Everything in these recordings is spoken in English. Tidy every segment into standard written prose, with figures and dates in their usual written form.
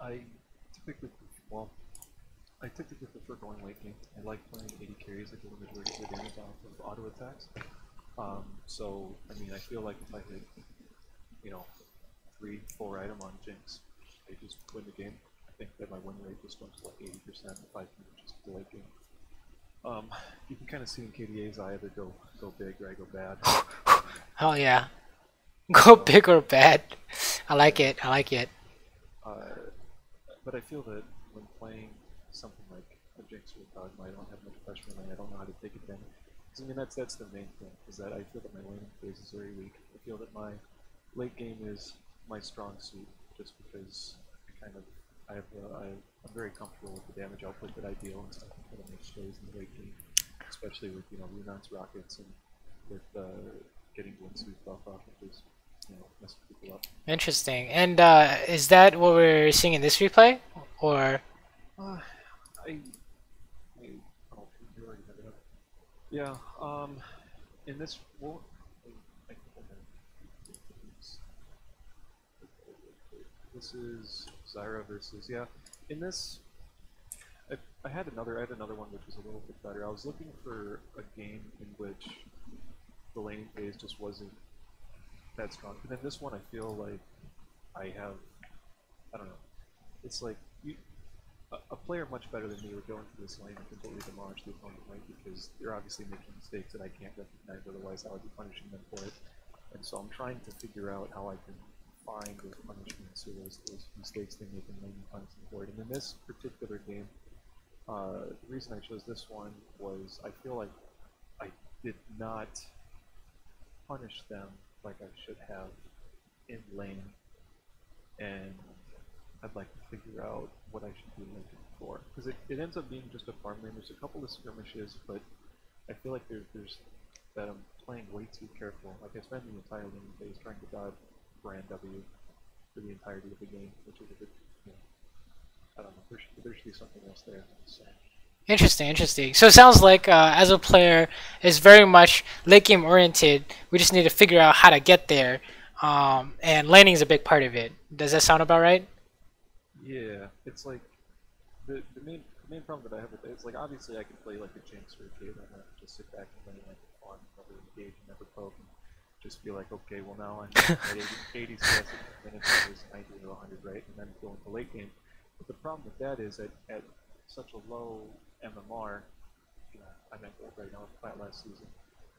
I typically, well, I typically prefer going late game. I like playing 80 carries. I get the majority of the damage off of auto attacks. So, I mean, I feel like if I hit, 3, 4 item on Jinx, I just win the game. I think that my win rate just jumps to like 80% if I can just the late game. You can kind of see in KDA's I either go big or I go bad. Oh yeah. Go big or bad. I like it. I like it. But I feel that when playing something like a Jinx or a Dogma, I don't have much pressure on me. I don't know how to take advantage. Because I mean, that's the main thing, is that I feel that my laning phase is very weak. I feel that my late game is my strong suit, just because I'm very comfortable with the damage output that I deal and stuff that makes plays in the late game, especially with Lunar's rockets and with getting Windsuit buff off of just messing people up. Interesting. And is that what we're seeing in this replay, or? I oh, you already have it up. Yeah. In this, well, I this is Zyra versus In this, I had another one which was a little bit better. I was looking for a game in which the laning phase just wasn't that strong. But in this one, I feel like I don't know. It's like a player much better than me would go into this lane and completely demolish the opponent, right? Because they're obviously making mistakes that I can't recognize, otherwise I would be punishing them for it. And so I'm trying to figure out how I can find those punishments or those mistakes they make in lane and punish them for it. And in this particular game, the reason I chose this one was I feel like I did not punish them like I should have in lane, and I'd like to figure out what I should be looking for, because it ends up being just a farm lane. There's a couple of skirmishes, but I feel like there's that I'm playing way too careful. Like I spend the entire lane phase trying to dodge Brand W for the entirety of the game, which is a bit, I don't know. There should be something else there. So. Interesting, interesting. So it sounds like as a player, it's very much late game oriented. We just need to figure out how to get there, and laning is a big part of it. Does that sound about right? Yeah, it's like the main problem that I have with it is like obviously I can play like a Jinx or a Kate and just sit back and lane like a farm, never engage, never poke, and just be like, okay, well now I'm at 80 CS in minutes, is 90 or 100, right? And then go into late game. But the problem with that is at such a low MMR, I meant gold right now, flat last season.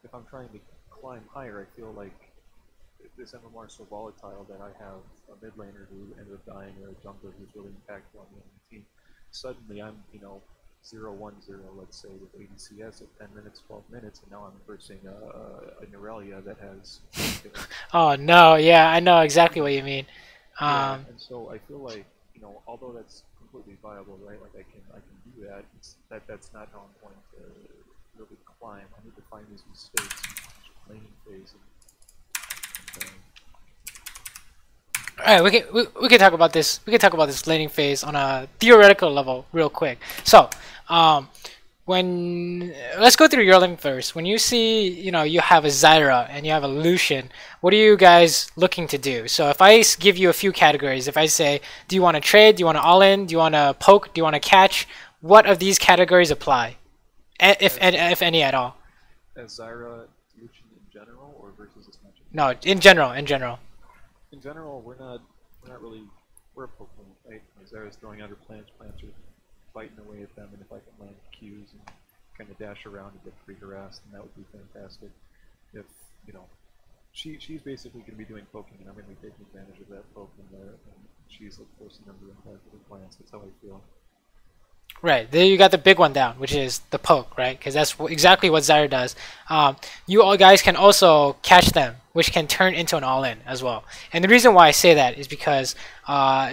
If I'm trying to climb higher, I feel like this MMR is so volatile that I have a mid laner who ended up dying or a jungler who's really impactful on the enemy team. Suddenly I'm, 0-1-0, let's say, with 80 CS at 10 minutes, 12 minutes, and now I'm versing a Neurelia that has... Oh no, yeah, I know exactly what you mean. Yeah, and so I feel like, although that's completely viable, right? Like I can do that. That's not how I'm going to really climb. I need to find these mistakes in laning phase. All right, we can talk about this. We can talk about this laning phase on a theoretical level real quick. So, let's go through your lane first. When you see, you have a Zyra and you have a Lucian, what are you guys looking to do? So if I give you a few categories, if I say, do you want to trade? Do you want to all in? Do you want to poke? Do you want to catch? What of these categories apply, if any at all? As Zyra, Lucian in general, or versus this matchup? No, in general. In general. In general, we're not really, we're a poke lane, right? Zyra's throwing out her plants are biting away at them, and if I can land Qs and kind of dash around and get free harassed, then that would be fantastic. If, she's basically going to be doing poking, and I'm going to be taking advantage of that poke, and she's like forcing them to impact with her plants. That's how I feel. Right, there you got the big one down, which is the poke, right? Because that's exactly what Zyra does. You all guys can also catch them, which can turn into an all-in as well. And the reason why I say that is because,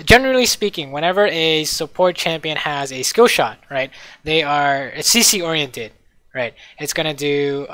generally speaking, whenever a support champion has a skill shot, right, they are CC oriented, right? It's gonna do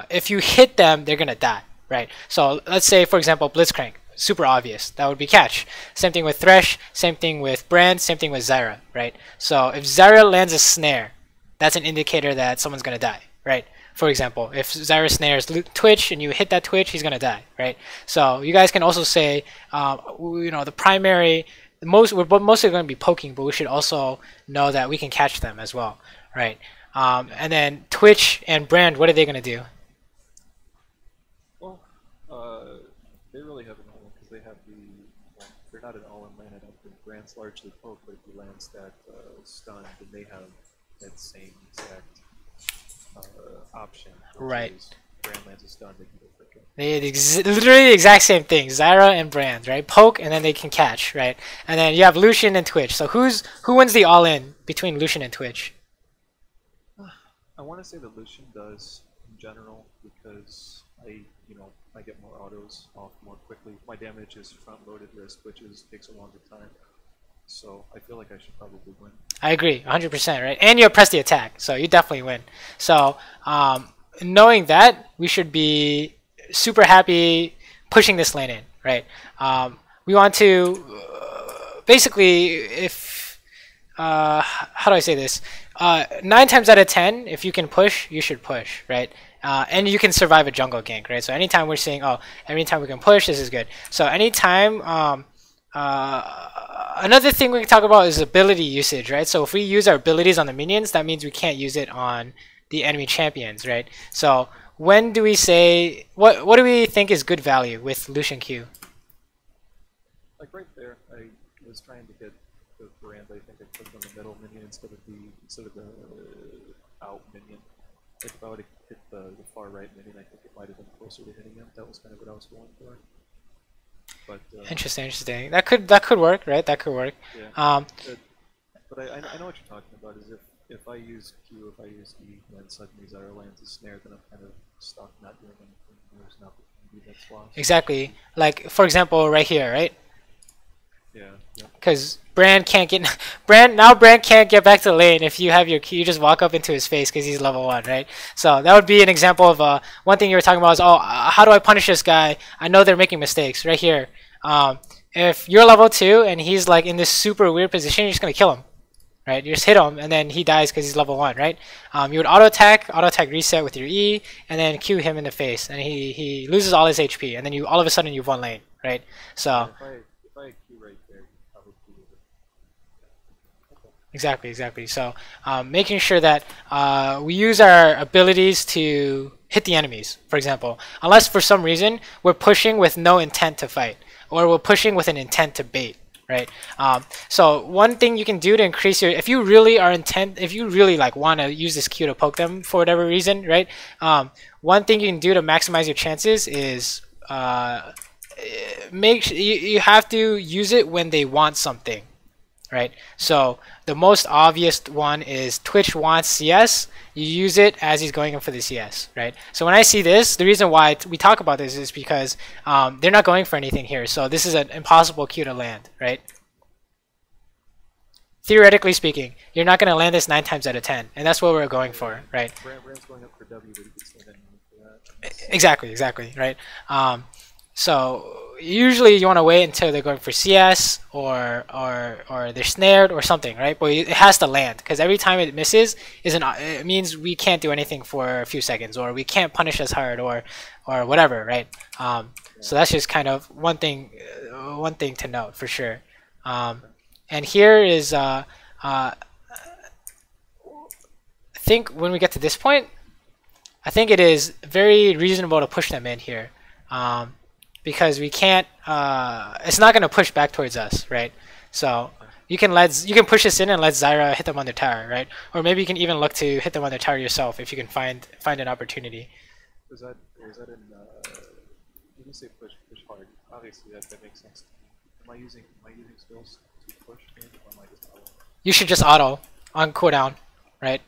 if you hit them, they're gonna die, right? So let's say, for example, Blitzcrank. Super obvious. That would be catch. Same thing with Thresh, same thing with Brand, same thing with Zyra, right? So if Zyra lands a snare, that's an indicator that someone's gonna die, right? For example, if Zyra snares Twitch and you hit that Twitch, he's gonna die, right? So you guys can also say, the primary, we're mostly going to be poking, but we should also know that we can catch them as well, right? And then Twitch and Brand, what are they gonna do? Well, they really have an all-in because they have they're not an all-in land. I don't think Brand's largely poke, but if you land that stun, then they have that same exact option. Right. Brand lands a stun, they can go for kill. They literally the exact same thing. Zyra and Brand, right? Poke and then they can catch, right? And then you have Lucian and Twitch. So who wins the all-in between Lucian and Twitch? I want to say that Lucian does in general because I get more autos off more quickly. My damage is front-loaded wrist, which takes a longer time. So I feel like I should probably win. I agree, 100%, right? And you press the attack, so you definitely win. So knowing that, we should be super happy pushing this lane in, right? We want to basically, if how do I say this? 9 times out of 10, if you can push, you should push, right? And you can survive a jungle gank, right? So anytime we're saying, anytime we can push, this is good. So anytime, another thing we can talk about is ability usage, right? So if we use our abilities on the minions, that means we can't use it on the enemy champions, right? So when do we say, what do we think is good value with Lucian Q? Like right there, I was trying to get the Brand. I think I clicked on the middle minion instead of the out minion. Like if I would have hit the far right minion, I think it might have been closer to hitting him. That was kind of what I was going for. But interesting. That could work, right? That could work. Yeah. But I know what you're talking about. Is if I use Q, if I use E, and then suddenly Zyra lands a snare, then I'm kind of stuck, not doing anything. There's an opportunity that's lost. Exactly. Like for example, right here, right? Yeah. Because Brand can't get back to the lane if you have your Q. You just walk up into his face because he's level 1, right? So that would be an example of one thing you were talking about is, how do I punish this guy? I know they're making mistakes right here. If you're level 2 and he's like in this super weird position, you're just gonna kill him, right? You just hit him and then he dies because he's level 1, right? You would auto attack reset with your E, and then Q him in the face, and he loses all his HP, and then all of a sudden you've won lane, right? So. If I Q right there, probably would. Okay. Exactly. So making sure that we use our abilities to hit the enemies, for example, unless for some reason we're pushing with no intent to fight, or we're pushing with an intent to bait, right? So one thing you can do to increase your, if you really like want to use this Q to poke them for whatever reason, right? One thing you can do to maximize your chances is you have to use it when they want something, right? So the most obvious one is Twitch wants CS. You use it as he's going in for the CS, right? So when I see this, the reason why we talk about this is because they're not going for anything here. So this is an impossible Q to land, right? Theoretically speaking, you're not going to land this 9 times out of 10, and that's what we're going for, right? Brand's going up for W, but he gets land for that. Exactly, right? So usually you want to wait until they're going for CS or they're snared or something, right? But it has to land, because every time it misses it means we can't do anything for a few seconds, or we can't punish as hard, or whatever, right? So that's just kind of one thing to note for sure. And here is I think when we get to this point, I think it is very reasonable to push them in here. Because we can't, it's not going to push back towards us, right? So you can push this in and let Zyra hit them on their tower, right? Or maybe you can even look to hit them on their tower yourself if you can find an opportunity. Is that in, when you say push hard, obviously that makes sense. Am I using skills to push in, or am I just auto? You should just auto on cooldown, right?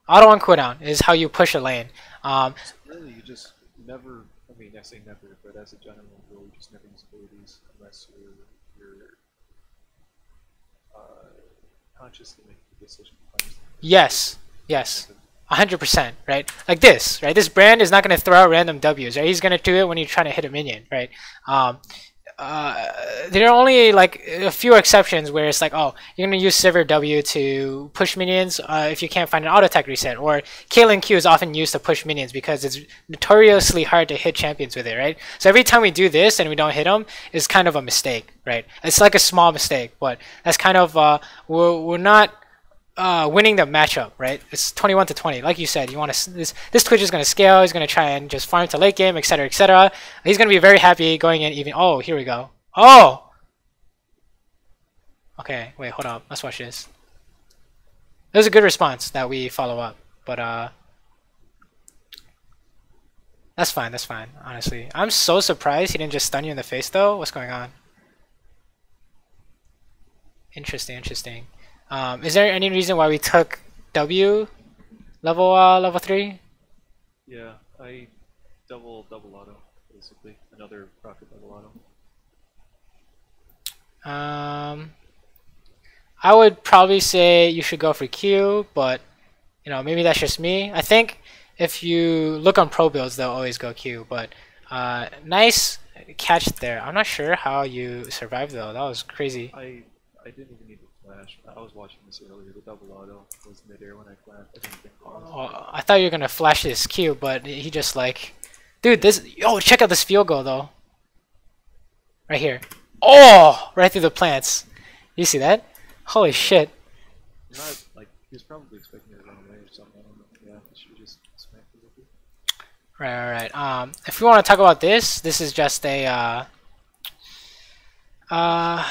Auto on cooldown is how you push a lane. Really, you just never. I mean, I say never, but as a general rule, you just never use abilities unless you're consciously making the decision to punish them. Yes, 100%, right? Like this, right? This Brand is not going to throw out random W's, right? He's going to do it when you're trying to hit a minion, right? there are only like a few exceptions where it's like, oh, you're gonna use Saber W to push minions if you can't find an auto attack reset, or Kaelin Q is often used to push minions because it's notoriously hard to hit champions with it, right? So every time we do this and we don't hit them, it's kind of a mistake, right? It's like a small mistake, but that's kind of we're not winning the matchup, right? It's 21-20. Like you said, you want to this Twitch is going to scale. He's going to try and just farm to late game, etc., etc. He's going to be very happy going in even. Oh, here we go. Oh. Okay, wait, hold up. Let's watch this. It was a good response that we follow up, but that's fine. That's fine. Honestly, I'm so surprised he didn't just stun you in the face, though. What's going on? Interesting. Interesting. Is there any reason why we took W level 3? Yeah, I double auto basically. Another rocket double auto. I would probably say you should go for Q, but you know, maybe that's just me. I think if you look on pro builds, they'll always go Q. But nice catch there. I'm not sure how you survived though. That was crazy. I didn't even need to flash. I was watching this earlier. The double auto was midair when I flashed. I didn't think Oh, I thought you were gonna flash this Q, but he just like, dude, this. Oh, check out this field goal though. Right here. Oh, right through the plants. You see that? Holy shit. Not like he was probably expecting it to run away or something. I don't know. Yeah, he should just smack it with it. Right. If we want to talk about this is just a How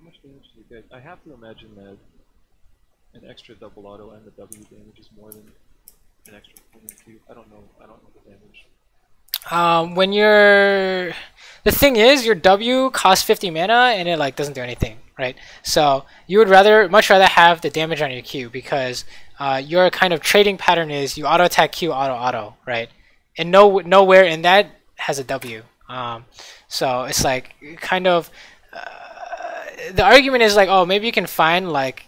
much damage do you get? I have to imagine that an extra double auto and the W damage is more than an extra Q. I don't know the damage. when you're, the thing is, your W costs 50 mana and it like doesn't do anything, right? So you would much rather have the damage on your Q, because your kind of trading pattern is you auto attack Q, auto, right? And nowhere in that has a W. So it's like kind of the argument is like, oh, maybe you can find like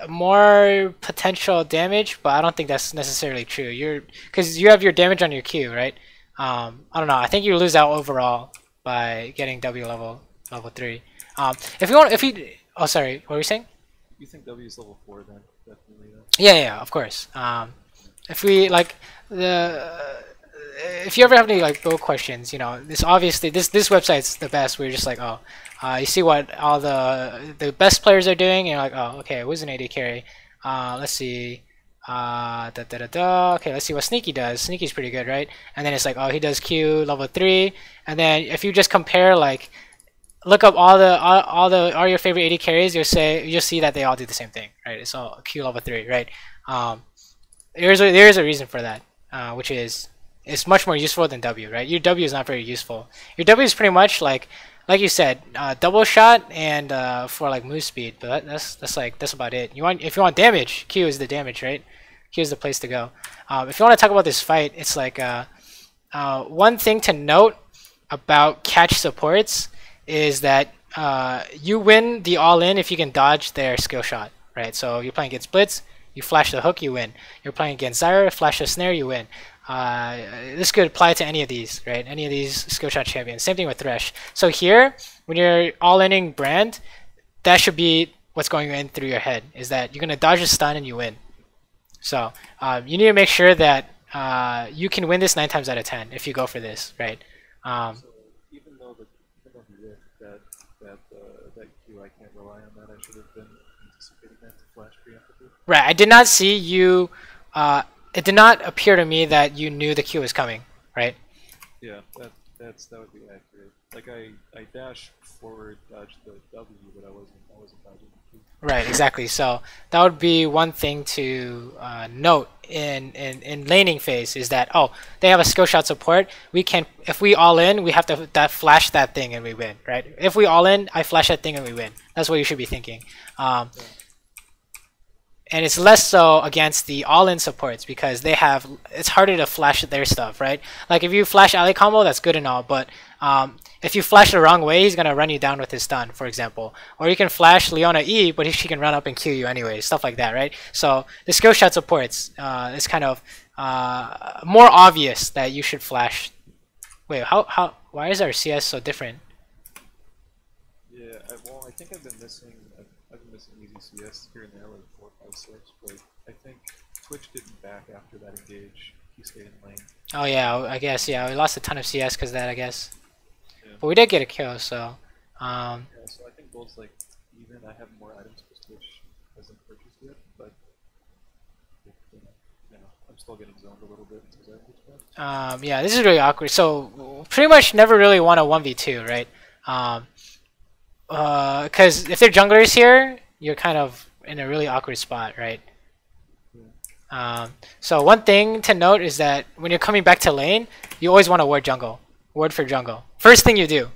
more potential damage, but I don't think that's necessarily true. Because you have your damage on your Q, right? I don't know. I think you lose out overall by getting W level 3. Oh, sorry. What were you saying? You think W is level 4 then? Definitely. Yeah, of course. If we like if you ever have any like build questions, you know, this website's the best. We're just like, oh, you see what all the best players are doing, and you're like, oh, okay, who's an AD carry? Let's see. Okay, let's see what Sneaky does. Sneaky's pretty good, right? And then it's like, oh, he does Q level 3, and then if you just compare, like, look up all your favorite AD carries, you'll see that they all do the same thing, right? It's all Q level 3, right? There's a reason for that, which is it's much more useful than W, right? Your W is not very useful. Your W is pretty much like you said, double shot and for like move speed, but that's about it. If you want damage, Q is the damage, right? Q is the place to go. If you want to talk about this fight, it's like one thing to note about catch supports is that you win the all-in if you can dodge their skill shot, right? So you're playing against Blitz, you flash the hook, you win. You're playing against Zyra, flash the snare, you win. This could apply to any of these, right? Any of these skill shot champions. Same thing with Thresh. So here, when you're all-inning Brand, that should be what's going in through your head, is that you're going to dodge a stun and you win. So you need to make sure that you can win this 9 times out of 10 if you go for this, right? So even though the rift that Q, I can't rely on that. I should have been anticipating that to flash preemptively. Right. I did not see you. It did not appear to me that you knew the Q was coming, right? Yeah, that would be accurate. Like I dash forward, dodge the W, but I wasn't dodging the Q. Right, exactly. So that would be one thing to note in laning phase, is that, oh, they have a skill shot support. We can, if we all in, we have to flash that thing and we win, right? If we all in, I flash that thing and we win. That's what you should be thinking. And it's less so against the all-in supports, because it's harder to flash their stuff, right? Like if you flash Ali combo, that's good and all, but if you flash the wrong way, he's gonna run you down with his stun, for example. Or you can flash Leona E, but she can run up and kill you anyway, stuff like that, right? So the skill shot supports is kind of more obvious that you should flash. Wait, why is our CS so different? think I've been missing easy CS here and there, like 4, 5, 6, but I think Twitch didn't back after that engage. He stayed in lane. Oh yeah, I guess yeah. We lost a ton of CS because of that, I guess. Yeah. But we did get a kill, so. Yeah, so I think gold's like even. I have more items because Twitch hasn't purchased yet, but I'm still getting zoned a little bit until that gets back. Yeah, this is really awkward. So pretty much never really won a 1v2, right? Because if they're junglers here, you're kind of in a really awkward spot, right? So one thing to note is that when you're coming back to lane, you always want to ward jungle. Ward for jungle. First thing you do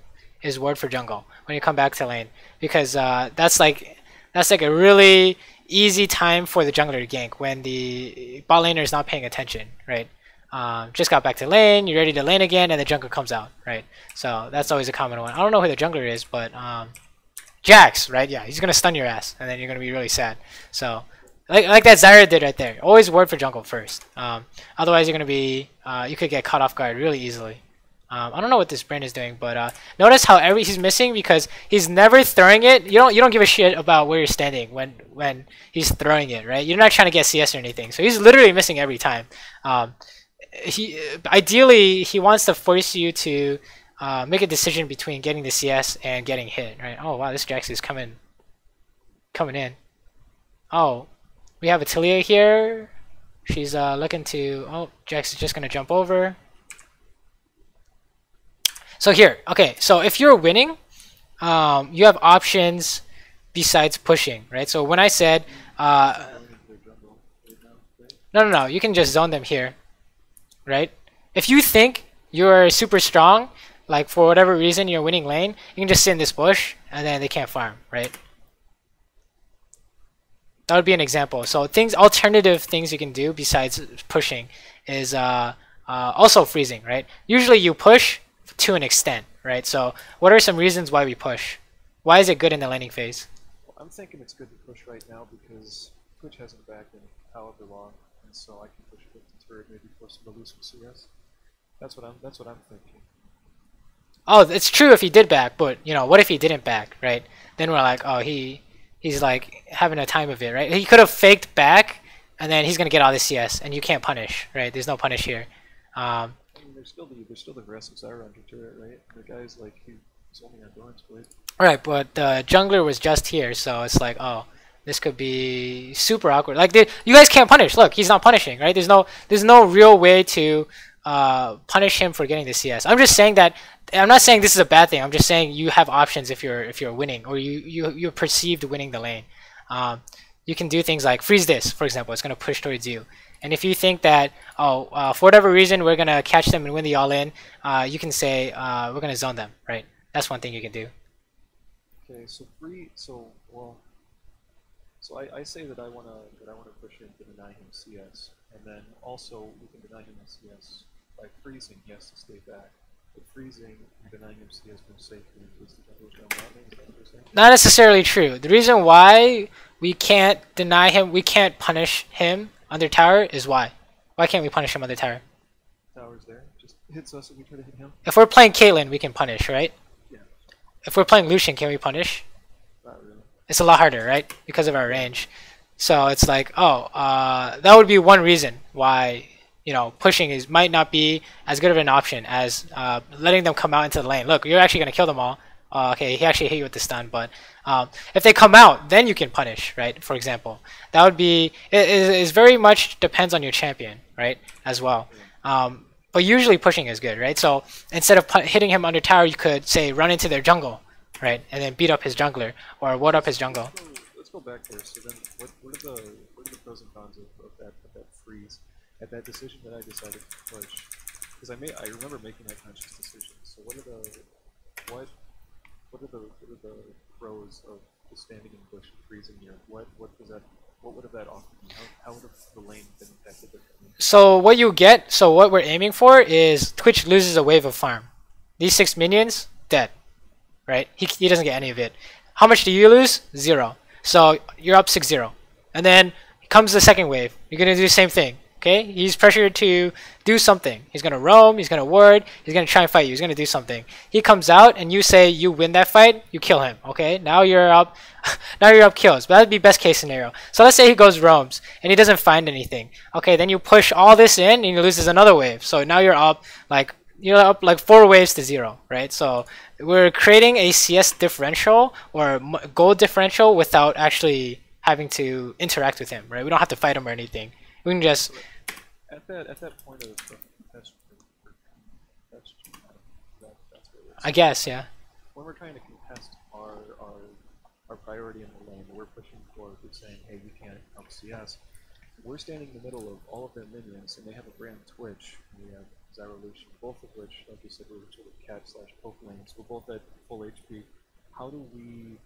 is ward for jungle when you come back to lane, because that's like a really easy time for the jungler to gank when the bot laner is not paying attention, right? Just got back to lane, you're ready to lane again, and the jungler comes out, right? So that's always a common one. I don't know who the jungler is, but Jax, right? Yeah, he's gonna stun your ass, and then you're gonna be really sad. So. Like that Zyra did right there. Always ward for jungle first. Otherwise, you're gonna be you could get caught off guard really easily. I don't know what this brain is doing, but notice how he's missing because he's never throwing it. You don't give a shit about where you're standing when he's throwing it, right? You're not trying to get CS or anything. So he's literally missing every time. Ideally he wants to force you to make a decision between getting the CS and getting hit, right? Oh wow, this Jax is coming in. Oh. We have Atilia here. She's looking to. Oh, Jax is just gonna jump over. So here, okay. So if you're winning, you have options besides pushing, right? So when I said, no, you can just zone them here, right? If you think you're super strong, like for whatever reason you're winning lane, you can just sit in this bush and then they can't farm, right? That would be an example. So alternative things you can do besides pushing is also freezing, right? Usually you push to an extent, right? So what are some reasons why we push? Why is it good in the laning phase? Well, I'm thinking it's good to push right now because Twitch hasn't backed in however long, and so I can push it to turret, maybe force him to lose some CS. That's what I'm thinking. Oh, it's true if he did back, but what if he didn't back, right? Then we're like, oh, he's like having a time of it, right? He could have faked back, and then he's gonna get all the CS, and you can't punish, right? There's no punish here. I mean, there's still the aggressive Zyra under turret, right? The guy's like he's only on Doran's blade. Right, but the jungler was just here, so it's like, oh, this could be super awkward. Like you guys can't punish. Look, he's not punishing, right? There's no real way to punish him for getting the CS. I'm just saying that. I'm not saying this is a bad thing. I'm just saying you have options if you're winning, or you're perceived winning the lane. You can do things like freeze this, for example. It's gonna push towards you, and if you think that for whatever reason we're gonna catch them and win the all-in, you can say we're gonna zone them, right? That's one thing you can do. Okay, so I say that I wanna push him to deny him CS, and then also we can deny him CS by freezing. He has to stay back. But freezing and denying him CS more safely because the jungler's down that lane. Is that what you're saying? Not necessarily true. The reason why we can't deny him, we can't punish him under tower is why. Why can't we punish him under tower? Tower's there. Just hits us and we try to hit him. If we're playing Caitlyn, we can punish, right? Yeah. If we're playing Lucian, can we punish? Not really. It's a lot harder, right? Because of our range. So it's like, that would be one reason why pushing might not be as good of an option as letting them come out into the lane. Look, you're actually gonna kill them all. Okay, he actually hit you with the stun, but if they come out, then you can punish, right? For example, that would be it very much depends on your champion, right? As well. But usually pushing is good, right? So instead of hitting him under tower, you could say run into their jungle, right, and then beat up his jungler or ward up his jungle. Let's go back there. So then, what are the pros and cons of that freeze? At that decision that I decided to push, because I remember making that conscious decision. So what are the pros of just standing in the bush and freezing here? What would have that offered me? How would have the lane been impacted differently? So what we're aiming for is Twitch loses a wave of farm. These 6 minions dead, right? He doesn't get any of it. How much do you lose? 0. So you're up 6-0, and then comes the second wave. You're gonna do the same thing. Okay, he's pressured to do something. He's gonna roam, he's gonna ward, he's gonna try and fight you, he's gonna do something. He comes out and you say you win that fight, you kill him. Okay, now you're up, now you're up kills. But that'd be best case scenario. So let's say he goes roams and he doesn't find anything. Okay, then you push all this in and he loses another wave. So now you're up like 4 waves to 0, right? So we're creating a CS differential or gold differential without actually having to interact with him, right? We don't have to fight him or anything. We can just at that point of that's where I guess, yeah. when we're trying to contest our priority in the lane, we're pushing forward. We're saying, hey, you can't come CS. We're standing in the middle of all of their minions, and they have a brand Twitch. And we have Zyro Lucian, both of which, like you said, were sort of cat/poke lanes. We're both at full HP. How do we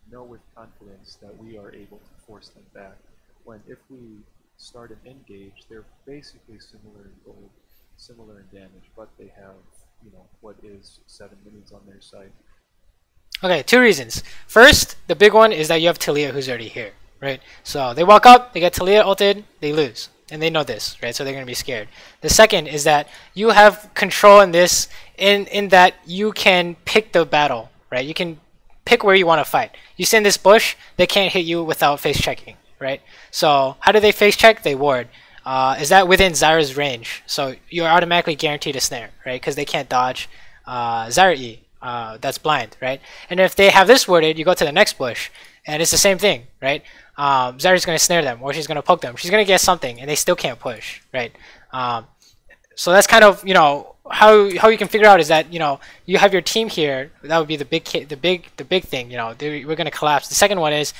know with confidence that we are able to force them back when if we start an engage, they're basically similar in gold, similar in damage, but they have, you know, what is 7 minions on their side. Okay, 2 reasons. First, the big one is that you have Talia who's already here, right? So they walk up, they get Talia ulted, they lose. And they know this, right? So they're going to be scared. The second is that you have control in this in that you can pick the battle, right? You can pick where you want to fight. You sit in this bush, they can't hit you without face checking, right? So how do they face check? They ward. Is that within Zyra's range? So you're automatically guaranteed a snare, right? Because they can't dodge Zyra E. That's blind, right? And if they have this warded, you go to the next bush, and it's the same thing, right? Zyra's going to snare them, or she's going to poke them. She's going to get something, and they still can't push, right? So that's kind of, you know, how you can figure out is that, you know, you have your team here. That would be the big thing. You know, we're going to collapse. The second one is,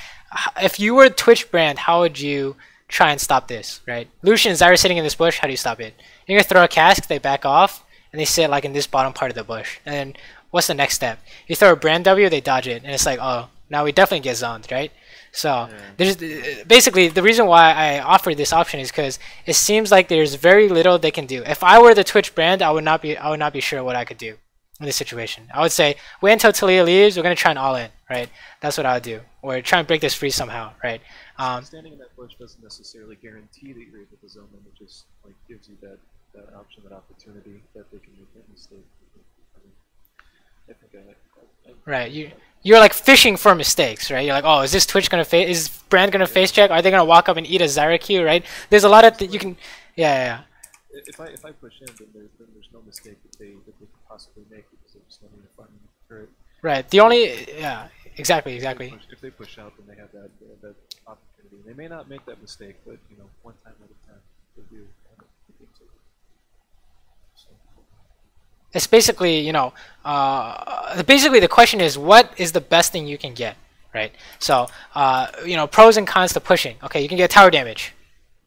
if you were Twitch brand, how would you try and stop this, right? Lucian and Zyra sitting in this bush. How do you stop it? You're going to throw a cask. They back off, and they sit like in this bottom part of the bush. And then what's the next step? You throw a brand W, they dodge it, and it's like, oh, now we definitely get zoned, right? So there's basically the reason why I offered this option is because it seems like there's very little they can do. If I were the Twitch brand, I would not be sure what I could do in this situation. I would say wait until Talia leaves. We're gonna try and all in, right? That's what I would do, or try and break this free somehow, right? Standing in that bush doesn't necessarily guarantee that you're able to zone them. It just like gives you that option, that opportunity that they can make that mistake. I think right, you're like fishing for mistakes, right? You're like, oh, is this Twitch gonna face? Is brand gonna face check? Are they gonna walk up and eat a Zyra Q, right? There's a lot of you can, yeah. If I push in, then there's no mistake that they could possibly make because they're just letting the farm turret. Right. The only, yeah, exactly. If they push out, then they have that opportunity. They may not make that mistake, but you know, one time at a time they do. It's basically, you know, basically the question is, what is the best thing you can get, right? So, you know, pros and cons to pushing. Okay, you can get tower damage.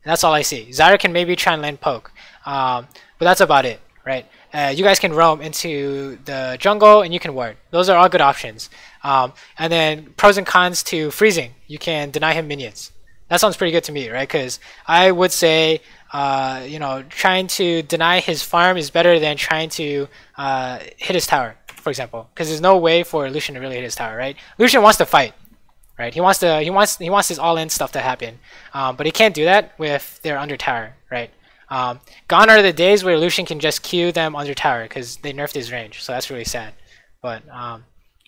And that's all I see. Zyra can maybe try and land poke, but that's about it, right? You guys can roam into the jungle and you can ward. Those are all good options. And then pros and cons to freezing. You can deny him minions. That sounds pretty good to me, right? Because I would say, you know, trying to deny his farm is better than trying to hit his tower, for example. Because there's no way for Lucian to really hit his tower, right? Lucian wants to fight, right? He wants his all-in stuff to happen, but he can't do that if they're under tower, right? Gone are the days where Lucian can just Q them under tower because they nerfed his range, so that's really sad. But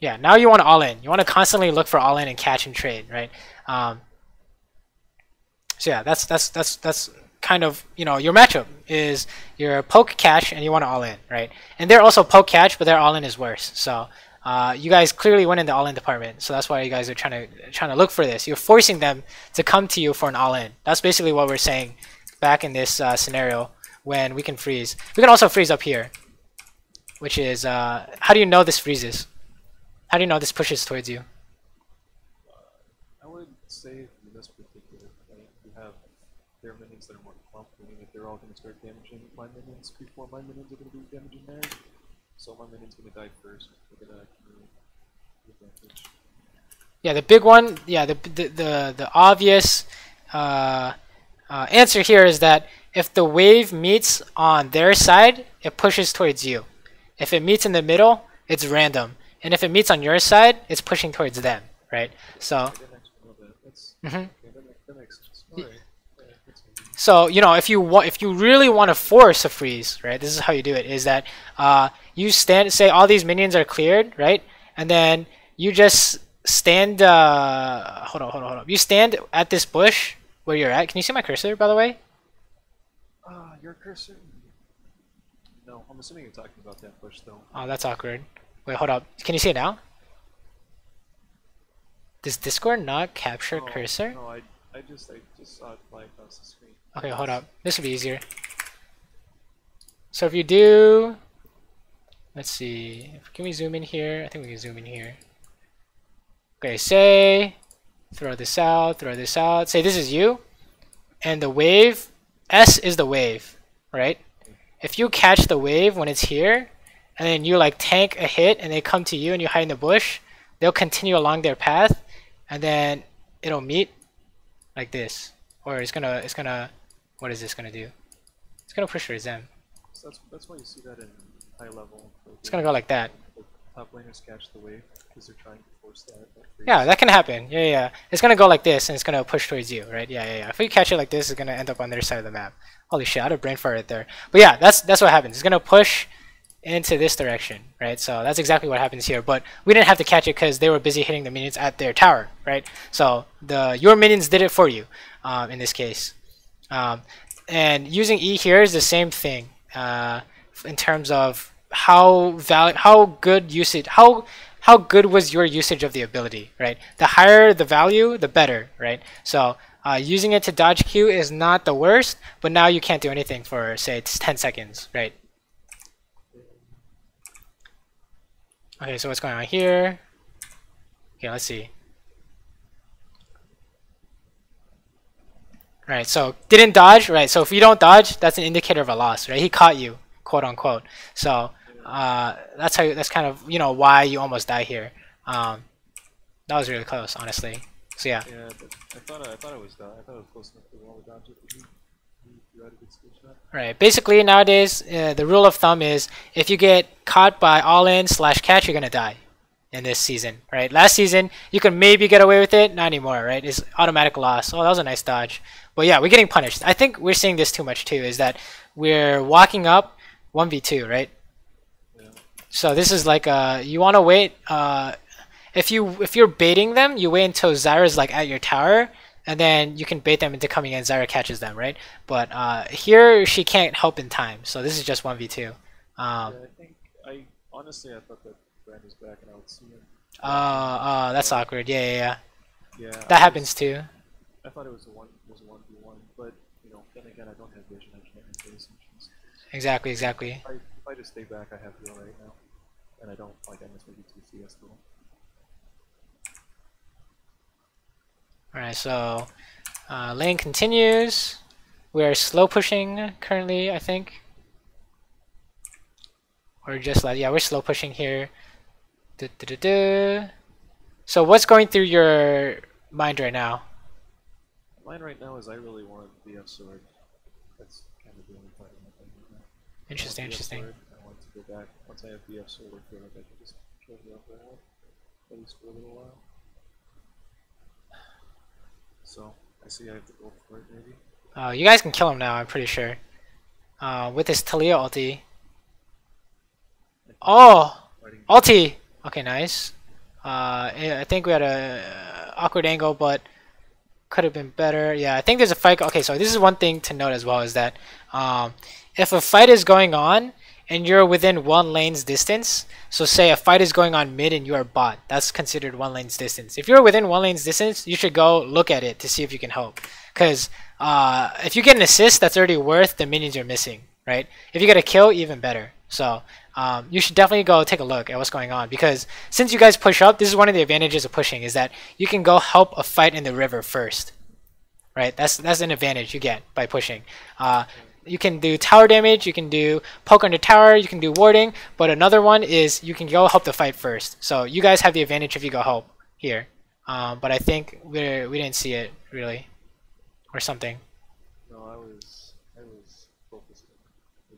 yeah, now you want to all-in. You want to constantly look for all-in and catch and trade, right? So yeah, that's kind of, you know, your matchup is your poke catch and you want to all in, right? And they're also poke catch, but their all in is worse. So you guys clearly win in the all in department. So that's why you guys are trying to look for this. You're forcing them to come to you for an all in. That's basically what we're saying back in this scenario when we can freeze. We can also freeze up here, which is how do you know this freezes? How do you know this pushes towards you? I would say in this particular fight, you have their minions that are more clump, meaning that they're all going to start damaging my minions before my minions are going to be damaging theirs. So my minion's going to die first. We're going to accumulate advantage. Yeah, the big one. Yeah, the obvious answer here is that if the wave meets on their side, it pushes towards you. If it meets in the middle, it's random. And if it meets on your side, it's pushing towards them, right? So Mm-hmm. Okay, that makes sense. All right. Yeah, that's easy. So if you really want to force a freeze, right? This is how you do it. Is that you say all these minions are cleared, right? And then you just stand. Hold on. You stand at this bush where you're at. Can you see my cursor, by the way? Your cursor? No, I'm assuming you're talking about that bush though. Oh, that's awkward. Wait, hold up. Can you see it now? Does Discord not capture cursor? No, I just saw it fly across the screen. Okay, hold up. This will be easier. So if you do, let's see. Can we zoom in here? I think we can zoom in here. Okay, say, throw this out. Say this is you, and the wave, S is the wave, right? If you catch the wave when it's here, and then you like tank a hit, and they come to you, and you hide in the bush, they'll continue along their path, and then it'll meet like this, or it's gonna. What is this gonna do? It's gonna push towards them. So that's why you see that in high level. It's gonna go like that. The top laners catch the wave because they're trying to force that freeze. Yeah, that can happen. Yeah. It's gonna go like this, and it's gonna push towards you, right? Yeah. If you catch it like this, it's gonna end up on their side of the map. Holy shit, I had a brain fart right there. But yeah, that's what happens. It's gonna push into this direction, right? So that's exactly what happens here. But we didn't have to catch it because they were busy hitting the minions at their tower, right? So your minions did it for you, in this case. And using E here is the same thing in terms of how good was your usage of the ability, right? The higher the value, the better, right? So using it to dodge Q is not the worst, but now you can't do anything for, say, it's 10 seconds, right? Okay, so what's going on here? Okay, let's see. Right, so didn't dodge, right? So if you don't dodge, that's an indicator of a loss, right? He caught you, quote unquote. So that's kind of why you almost die here. That was really close, honestly. So yeah. Yeah, but I thought it was close enough to wall dodge it. You had a good skill shot. Right. Basically nowadays, the rule of thumb is if you get caught by all-in/catch, you're gonna die in this season, right? Last season you could maybe get away with it, not anymore, right? It's automatic loss. Oh, that was a nice dodge. But yeah, we're getting punished. I think we're seeing this too much too, is that we're walking up 1v2, right? Yeah. So this is like you want to wait. If you're baiting them, you wait until Zyra's like at your tower, and then you can bait them into coming in. Zyra catches them, right? But here she can't help in time, so this is just 1v2. Yeah, I think honestly I thought that Brand was back and I would see him. That's awkward. Yeah. Yeah. That happens too. I thought it was a 1v1, but then again I don't have vision. I can't make those assumptions. Exactly. If I just stay back, I have heal right now, and I don't I miss maybe 2 CS though. Alright, so lane continues. We're slow pushing currently, I think. Or just like, yeah, we're slow pushing here. So what's going through your mind right now? Mine right now is I really want BF sword. That's kind of the only part of my thing right now. Interesting. Sword. I want to go back. Once I have BF sword, I feel like I can just kill the upper half, at least for a little while. So I see I have to go for it maybe. You guys can kill him now, I'm pretty sure. With his Talia ulti. Oh! Ulti! Okay, nice. I think we had a awkward angle, but could have been better. Yeah, I think there's a fight. Okay, so this is one thing to note as well, is that if a fight is going on and you're within one lane's distance, so say a fight is going on mid and you are bot, that's considered one lane's distance. If you're within one lane's distance, you should go look at it to see if you can help. Because if you get an assist, that's already worth the minions you're missing, right? If you get a kill, even better. So you should definitely go take a look at what's going on, because since you guys push up, this is one of the advantages of pushing, is that you can go help a fight in the river first, right? That's an advantage you get by pushing. You can do tower damage, you can do poke under tower, you can do warding, but another one is you can go help the fight first. So you guys have the advantage if you go help here. But I think we didn't see it really, or something. No, I was focused on the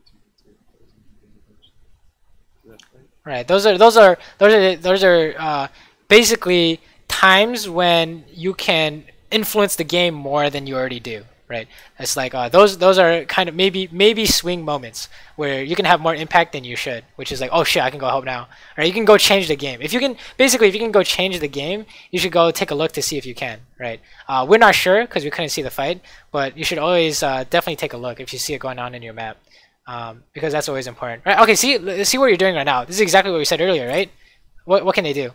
2v2. Right. Those are basically times when you can influence the game more than you already do, right? It's like those are kind of maybe swing moments where you can have more impact than you should, which is like, oh shit, I can go help now, right? You can go change the game. If you can go change the game, you should go take a look to see if you can, right? We're not sure because we couldn't see the fight, but you should always definitely take a look if you see it going on in your map, because that's always important, right? Okay, see what you're doing right now. This is exactly what we said earlier, right? What can they do?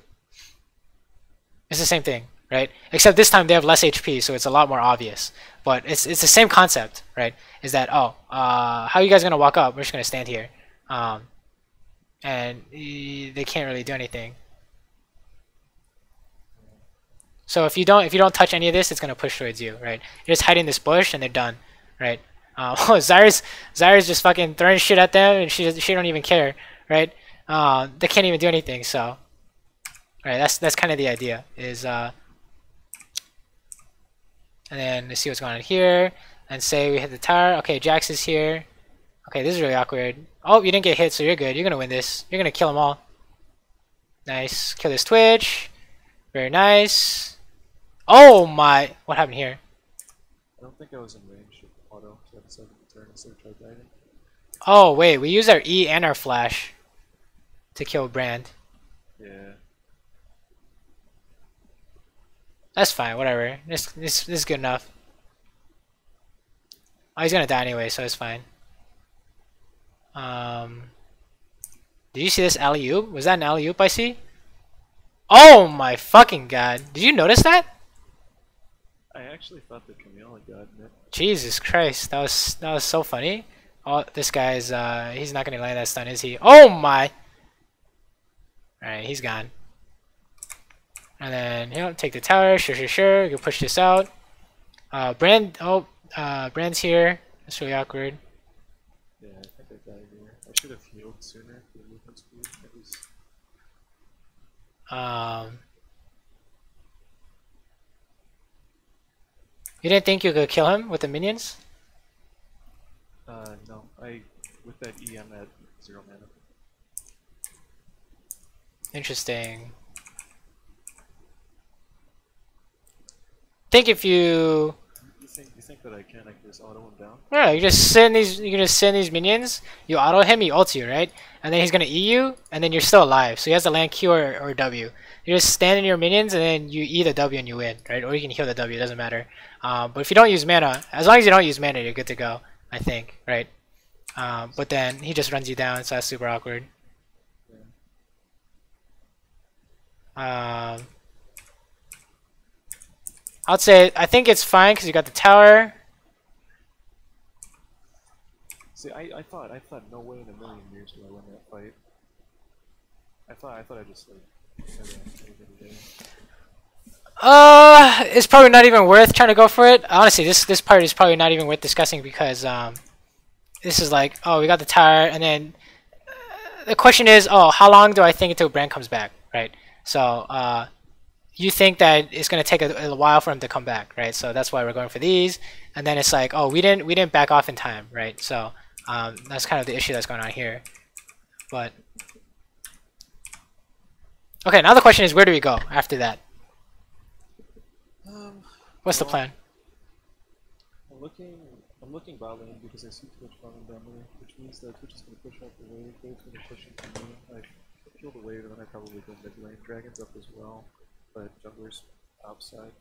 It's the same thing, right? Except this time they have less HP, so it's a lot more obvious. But it's the same concept, right? Is that, how are you guys gonna walk up? We're just gonna stand here, and they can't really do anything. So if you don't touch any of this, it's gonna push towards you, right? You're just hiding this bush, and they're done, right? Oh, Zyra's just fucking throwing shit at them, and she don't even care, right? They can't even do anything, so. Right, that's kind of the idea. Is and then let's see what's going on here. And say we hit the tower. Okay, Jax is here. Okay, this is really awkward. Oh, you didn't get hit, so you're good. You're gonna win this. You're gonna kill them all. Nice. Kill this Twitch. Very nice. Oh my! What happened here? I don't think I was in range of auto, so I decided to turn instead of try diving. Oh wait, we used our E and our flash to kill Brand. Yeah. That's fine, whatever. This is good enough. Oh, he's gonna die anyway, so it's fine. Did you see this alley-oop? Was that an alley-oop I see? Oh my fucking god. Did you notice that? I actually thought that Camille had gotten it. Jesus Christ, that was so funny. Oh, this guy's he's not gonna land that stun, is he? Oh my! Alright, he's gone. And then, you know, take the tower, sure. You can push this out. Brand's here. That's really awkward. Yeah, I think I died here. I should have healed sooner for the movement speed. It was... You didn't think you could kill him with the minions? No. With that E, I'm at 0 mana. Interesting. Think if you think that I can just auto him down? yeah, you just send these minions, you auto him, he ults you, right? And then he's gonna E you, and then you're still alive. So he has to land Q or W. You just stand in your minions and then you E the W and you win, right? Or you can heal the W, it doesn't matter. But if you don't use mana, as long as you don't use mana, you're good to go, I think, right? But then he just runs you down, so that's super awkward. I'd say I think it's fine because you got the tower. See, I thought no way in a million years do I win that fight. I thought I just it's probably not even worth trying to go for it. Honestly, this part is probably not even worth discussing because this is like, oh, we got the tower, and then the question is, oh, how long do I think until Brand comes back, right? So you think that it's gonna take a while for him to come back, right? So that's why we're going for these, and then it's like, oh, we didn't back off in time, right? So that's kind of the issue that's going on here. But okay, now the question is, where do we go after that? What's the plan? I'm looking bot lane because I see Twitch farming down there, which means that Twitch is going to push out the wave, Wave's going to push into me. I kill the wave, and then I probably go mid lane. Dragon's up as well, but jungler's outside.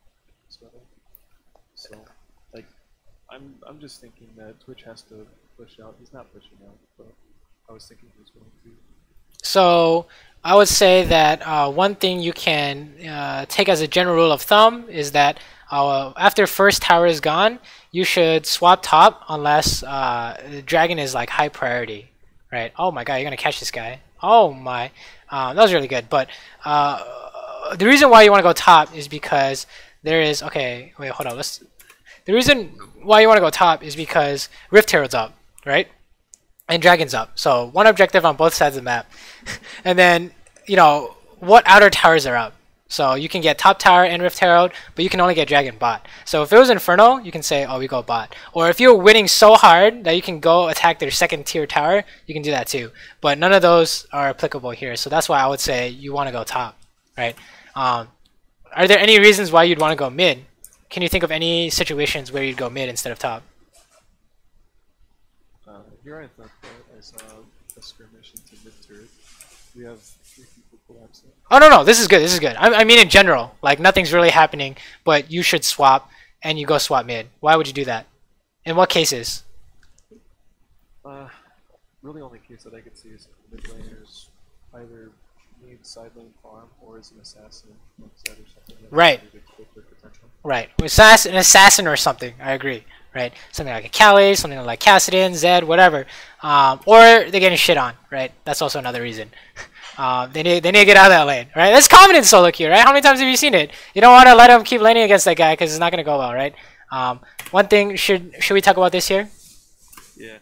So, like, I'm just thinking that Twitch has to push out. He's not pushing out, but I was thinking he was going to. So I would say that one thing you can take as a general rule of thumb is that after first tower is gone, you should swap top unless the dragon is like high priority, right? Oh my god, you're gonna catch this guy. Oh my, that was really good. But the reason why you want to go top is because there is okay. Wait, hold on. The reason why you want to go top is because Rift Herald's up, right? And Dragon's up. So one objective on both sides of the map. And then, you know, what outer towers are up? So you can get top tower and Rift Herald, but you can only get Dragon bot. So if it was Inferno, you can say, oh, we go bot. Or if you're winning so hard that you can go attack their second tier tower, you can do that too. But none of those are applicable here. So that's why I would say you want to go top, right? Are there any reasons why you'd want to go mid? can you think of any situations where you'd go mid instead of top? Here I thought that I saw a skirmish into mid turret. We have 3 people collapsing. Oh no, this is good. This is good. I mean in general, like nothing's really happening, but you should swap, and you go swap mid. Why would you do that? In what cases? Really only case that I could see is mid laners either need side lane farm or as an assassin on side or something. Right. Right. An assassin or something. I agree. Right. Something like a Calais, something like Cassidin, Zed, whatever. Or they're getting shit on. Right. That's also another reason. They need to get out of that lane. Right. That's common in solo queue. Right. How many times have you seen it? You don't want to let them keep laning against that guy because it's not gonna go well. Right. One thing should we talk about this here? Yeah.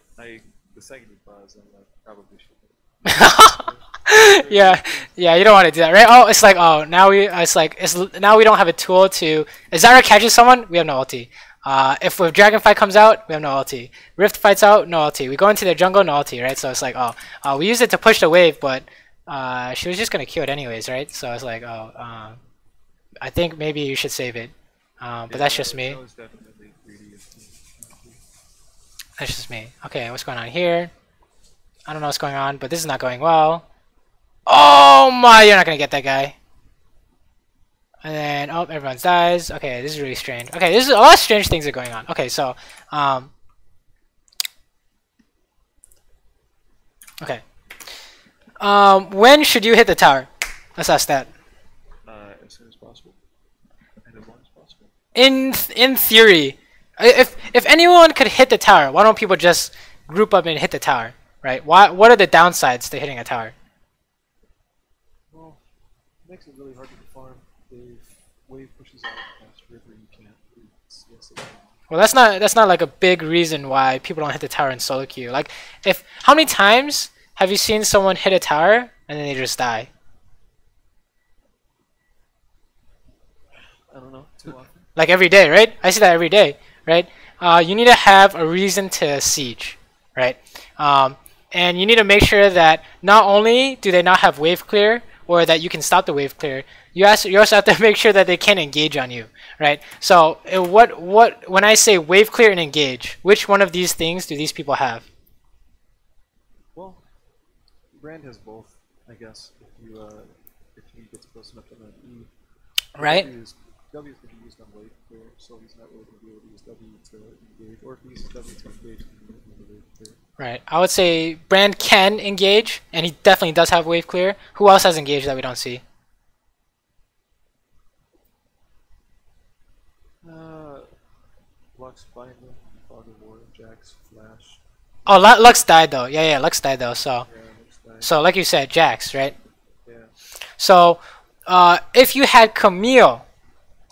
The second you pause, I probably should. Yeah, you don't want to do that, right? Oh, it's like, now we don't have a tool to. If Zyra catches someone, we have no ulti. If Dragonfly comes out, we have no ulti. Rift fights out, no ulti. We go into their jungle, no ulti, right? So it's like, we use it to push the wave, but she was just gonna kill it anyways, right? So it's like, I think maybe you should save it. But that's just me. That was definitely greedy. That's just me. Okay, what's going on here? I don't know what's going on, but this is not going well. Oh my, you're not gonna get that guy. And then, oh, everyone dies. Okay, this is really strange. Okay, this is a lot of strange things are going on. Okay, so, okay. When should you hit the tower? Let's ask that. As soon as possible. And as long as possible. In theory, if anyone could hit the tower, why don't people just group up and hit the tower, right? What are the downsides to hitting a tower? Well, it makes it really hard to farm. Wave pushes out past river, you can't. Well, that's not like a big reason why people don't hit the tower in solo queue. Like, how many times have you seen someone hit a tower and then they just die? I don't know, too often. Like every day, right? I see that every day, right? You need to have a reason to siege, right? And you need to make sure that not only do they not have wave clear or that you can stop the wave clear, you also have to make sure that they can't engage on you, right? So when I say wave clear and engage, which one of these things do these people have? Well, Brand has both, I guess. If he gets close enough to an E, right? W is going to be used on wave clear, so he's not really going to be able to use W to engage, or if he uses W to engage, then he won't be able to wave clear. Right. I would say Brand can engage, and he definitely does have wave clear. Who else has engaged that we don't see? Lux, Binding, Fog of War, Jax, Flash. Oh, Lux died though. Yeah, Lux died though. So, Yeah, Lux died. so like you said, Jax, right? Yeah. So, if you had Camille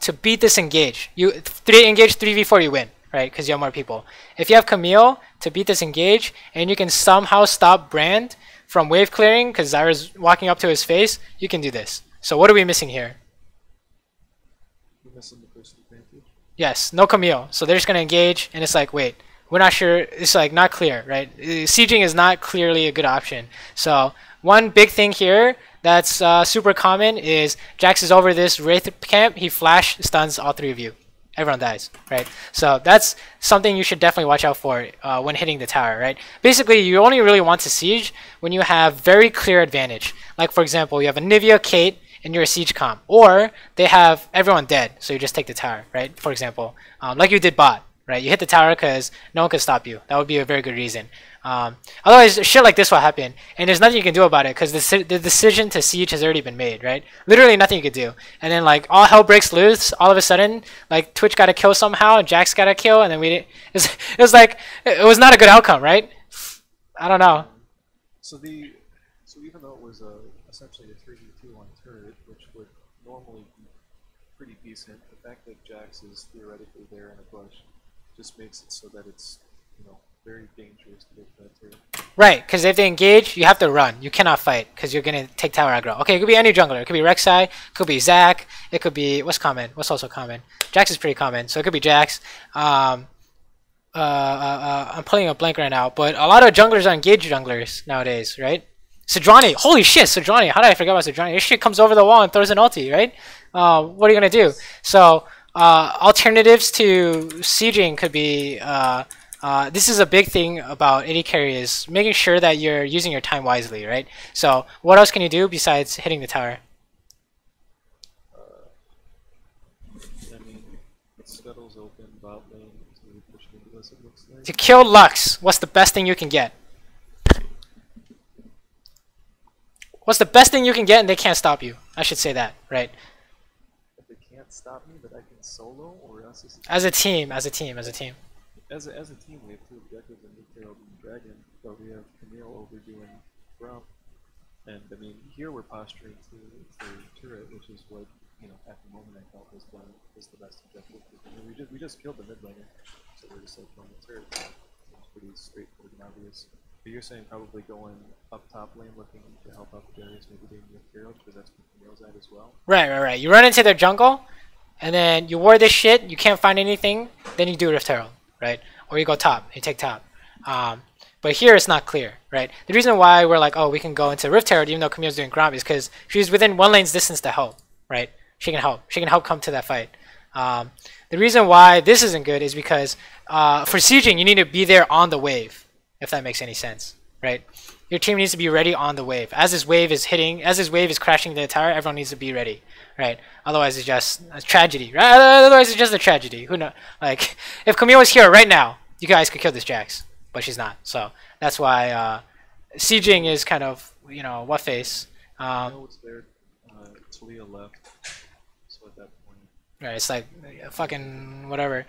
to beat this engage, you engage 3v4, you win, right? Because you have more people. If you have Camille to beat this engage, and you can somehow stop Brand from wave clearing because Zyra's walking up to his face, you can do this. So what are we missing here? We're missing the first advantage. Yes, no Camille. So they're just gonna engage, and it's like, wait, we're not sure. It's like not clear, right? Sieging is not clearly a good option. So one big thing here that's super common is Jax is over this Wraith camp. He flash stuns all 3 of you. Everyone dies, right? So that's something you should definitely watch out for when hitting the tower, right? Basically, you only really want to siege when you have very clear advantage. Like, for example, you have a Nivea, Kate, and you're a siege comp. Or they have everyone dead, so you just take the tower, right? For example, like you did bot, right? You hit the tower because no one could stop you. That would be a very good reason. Otherwise, shit like this will happen, and there's nothing you can do about it because the decision to siege has already been made, right? Literally nothing you could do. And then like all hell breaks loose. All of a sudden, like Twitch got a kill somehow, and Jax got a kill, and then it was like it was not a good outcome, right? I don't know. So even though it was essentially a 3v2 on turret, which would normally be pretty decent, the fact that Jax is theoretically there in a bush just makes it so that it's, very dangerous to get that turret. Right, because if they engage, you have to run. You cannot fight because you're gonna take tower aggro. Okay, it could be any jungler. It could be Rek'Sai, it could be Zac, it could be what's common. What's also common? Jax is pretty common, so it could be Jax. I'm pulling a blank right now, but a lot of junglers are engaged junglers nowadays, right? Sedrani, holy shit, Sedrani! How did I forget about Sedrani? This shit comes over the wall and throws an ulti, right? What are you gonna do? So alternatives to sieging could be this is a big thing about AD carry is making sure that you're using your time wisely, right? So what else can you do besides hitting the tower? I mean, Scuttle's open, bot lane, so we push into this, it looks like. To kill Lux, what's the best thing you can get? What's the best thing you can get and they can't stop you? I should say that, right? If they can't stop me, but I can solo, or else as a team, as a team, as a team. As a team, we have two objectives in Midgame and Dragon, but we have Camille overdoing Grump, and I mean, here we're posturing to turret, which is what, you know, at the moment I felt was the best objective. I mean, we just killed the mid laner, so we're just like playing the turret. It's pretty straightforward and obvious. But you're saying probably going up top lane looking to help out the Darius, maybe getting the Herald, because that's what Camille's at as well. Right. You run into their jungle, and then you ward this shit, you can't find anything, then you do Rift Herald, right? Or you go top, you take top. But here it's not clear, right? The reason why we're like, oh, we can go into Rift Herald even though Camille's doing Gromp is because she's within one lane's distance to help, right? She can help. She can help come to that fight. The reason why this isn't good is because for sieging, you need to be there on the wave, if that makes any sense, right? Your team needs to be ready on the wave. As this wave is hitting, as this wave is crashing the tower, everyone needs to be ready, right? Otherwise, it's just a tragedy, right? Otherwise, it's just a tragedy. Who knows? Like, if Camille was here right now, you guys could kill this Jax, but she's not. So that's why sieging is kind of, you know, what face. What's there? Talia left. So at that point. Right, it's like fucking whatever.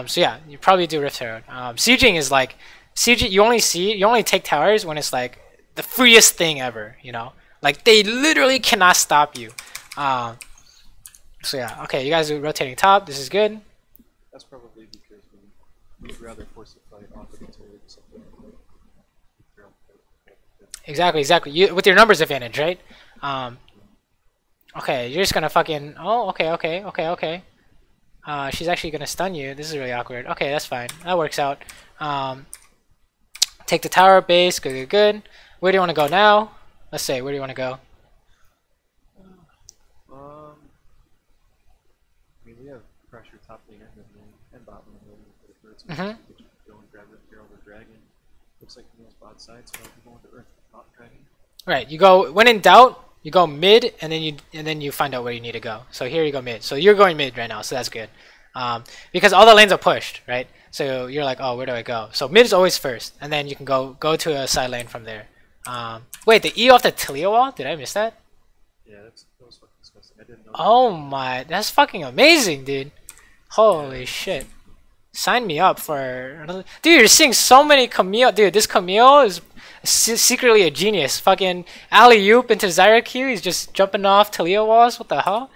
So yeah, you probably do Rift Herald. Sieging is like siege. You only take towers when it's like the freest thing ever. You know, like they literally cannot stop you. So yeah, okay, you guys are rotating top. This is good. That's probably because we'd rather force a fight off of the turret or something. Exactly. With your numbers advantage, right? Okay, you're just gonna fucking. Oh, okay. She's actually gonna stun you. This is really awkward. Okay, that's fine. That works out. Take the tower base. Good. Where do you want to go now? Let's say, where do you want to go? I mean, we have pressure top lane and mid lane and bot lane ready for the turrets. We can go and grab the Herald or Dragon. Looks like Camille's bot side, so we're going to Earth, not Dragon. Right. You go when in doubt. You go mid, and then you find out where you need to go. So here you go mid. So you're going mid right now, so that's good. Because all the lanes are pushed, right? So you're like, oh, where do I go? So mid is always first, and then you can go to a side lane from there. Wait, the E off the Talia wall? Did I miss that? Yeah, that was fucking disgusting. I didn't know. Oh my, that's fucking amazing, dude. Holy shit. Sign me up for another. Dude, you're seeing so many Camille. Dude, this Camille is secretly a genius. Fucking alley-oop into Zyra Q. He's just jumping off Talia walls. What the hell?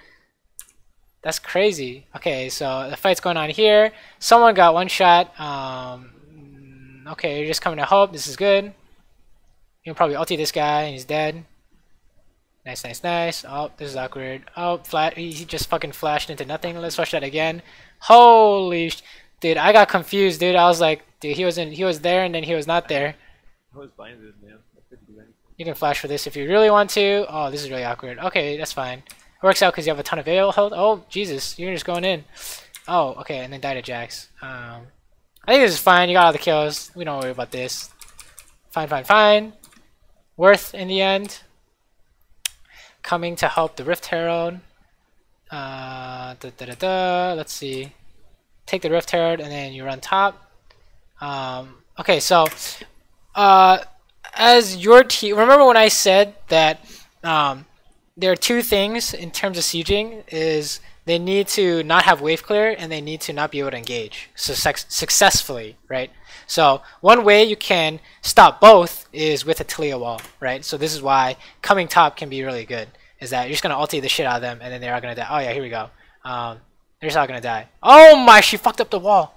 That's crazy. Okay, so the fight's going on here. Someone got one shot. Okay, you're just coming to help. This is good. You can probably ulti this guy and he's dead. Nice. Oh, this is awkward. Oh, he just fucking flashed into nothing. Let's watch that again. Holy dude, I got confused, dude. I was like, dude, he was there and then he was not there. I was blinded, man. I couldn't do anything. You can flash for this if you really want to. Oh, this is really awkward. Okay, that's fine. It works out because you have a ton of AO health. Oh, Jesus, you're just going in. Oh, okay, and then die to Jax. I think this is fine. You got all the kills. We don't worry about this. Fine. Worth in the end. Coming to help the Rift Herald. Let's see. Take the Rift Herald and then you run top. Okay, so as your team, remember when I said that there are two things in terms of sieging: is they need to not have wave clear and they need to not be able to engage successfully, right? So one way you can stop both is with a Talia wall, right? So this is why coming top can be really good. Is that you're just gonna ulti the shit out of them and then they're all gonna die. Oh yeah, here we go. They're just all gonna die. Oh my, she fucked up the wall.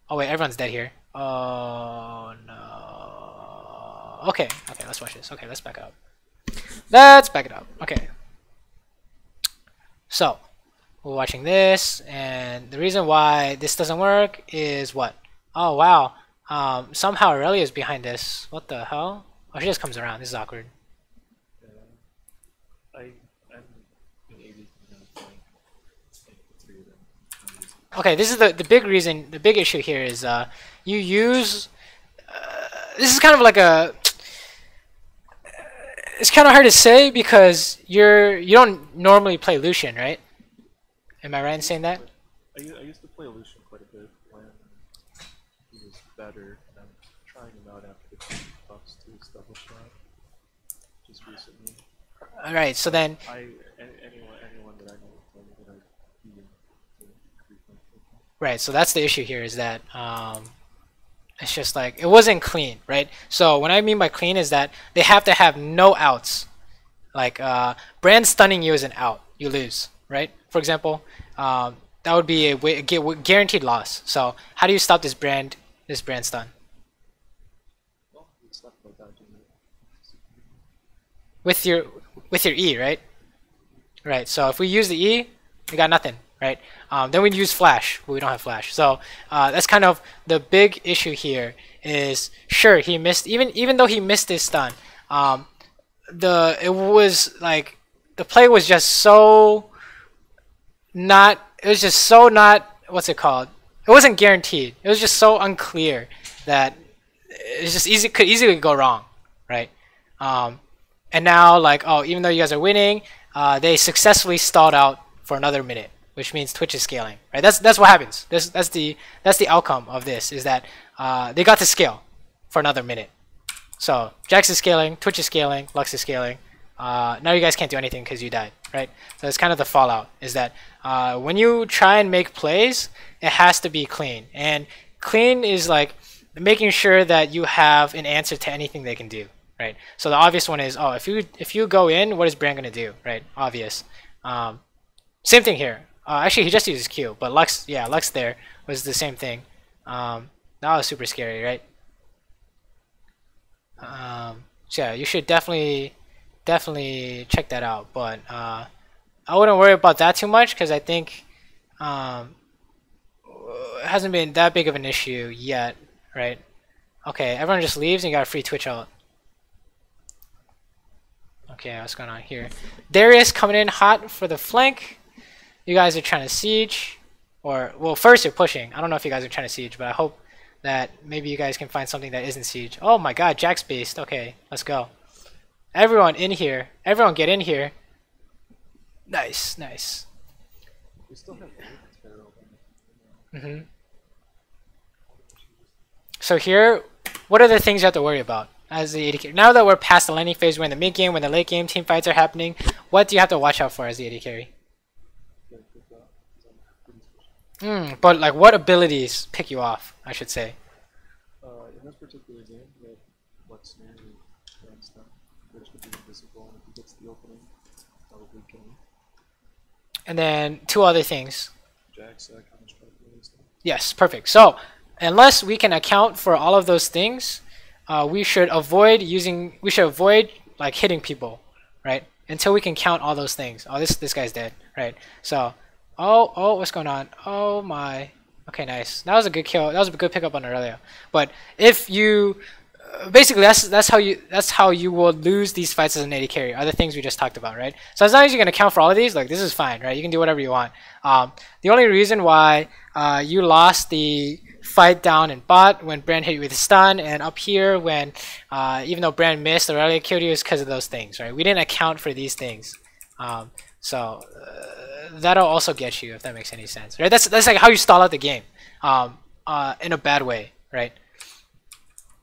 Oh wait, everyone's dead here. Oh no. Okay, let's watch this. Okay, let's back up. Let's back it up. Okay. So, we're watching this, and the reason why this doesn't work is what? Oh wow. Somehow Aurelia is behind this. What the hell? Oh, she just comes around. This is awkward. I'm in 80 flank. The three of them. okay, this is the big reason. The big issue here is you use. This is kind of like a. It's kind of hard to say because you don't normally play Lucian, right? Am I right in saying that? I used to play Lucian quite a bit when he was better, and I'm trying him out after the buffs to establish that just recently. All right, so then. Anyone that I know will tell me that I beat him to frequent. Right, so that's the issue here is that it's just like it wasn't clean, right? So what I mean by clean is that they have to have no outs. Like Brand stunning you is an out, you lose, right? For example, that would be a guaranteed loss. So how do you stop this brand stun? Well, it's not like that, With your E, right? Right. So if we use the E, we got nothing, right? Then we use flash, but we don't have flash. So that's kind of the big issue here. Is sure he missed even though he missed his stun. It was like the play was just so not. It was just so not. What's it called? It wasn't guaranteed. It was just so unclear that it's just could easily go wrong, right? And now like even though you guys are winning, they successfully stalled out for another minute, which means Twitch is scaling, right? That's what happens. That's the outcome of this is that they got to scale for another minute. So Jax is scaling, Twitch is scaling, Lux is scaling. Now you guys can't do anything because you died, right? So it's kind of the fallout is that when you try and make plays, it has to be clean, and clean is like making sure that you have an answer to anything they can do, right? So the obvious one is if you go in, what is Brand gonna do, right? Obvious. Same thing here. Actually, he just uses Q, but Lux there was the same thing. That was super scary, right? So yeah, you should definitely check that out. But I wouldn't worry about that too much because I think it hasn't been that big of an issue yet, right? Okay, everyone just leaves and you got a free Twitch out. Okay, what's going on here? Darius coming in hot for the flank. You guys are trying to siege, well, first you're pushing. I don't know if you guys are trying to siege, but I hope that maybe you guys can find something that isn't siege. Oh my god, Jack's based. Okay, let's go. Everyone in here. Everyone get in here. Nice, nice. We still have So here, what are the things you have to worry about as the AD carry? Now that we're past the laning phase, we're in the mid game, when the late game team fights are happening, what do you have to watch out for as the AD carry? But like what abilities pick you off, I should say? In this particular game, we have what's near Brand stun, which would be invisible, and if he gets the opening, probably kill him. And then two other things. Jax, Counterplay, stuff. Yes, perfect. So unless we can account for all of those things, we should avoid like hitting people, right? Until we can count all those things. Oh, this guy's dead, right? So, oh, what's going on? Oh my. Okay, nice. That was a good kill. That was a good pickup on Aurelia. But if you basically that's how you will lose these fights as an AD carry. Other things we just talked about, right? So as long as you can account for all of these, like this is fine, right? You can do whatever you want. The only reason why you lost the fight down in bot when Brand hit you with a stun, and up here when even though Brand missed, Aurelia killed you, is because of those things, right? We didn't account for these things. So that'll also get you, if that makes any sense, right? That's like how you stall out the game in a bad way, right?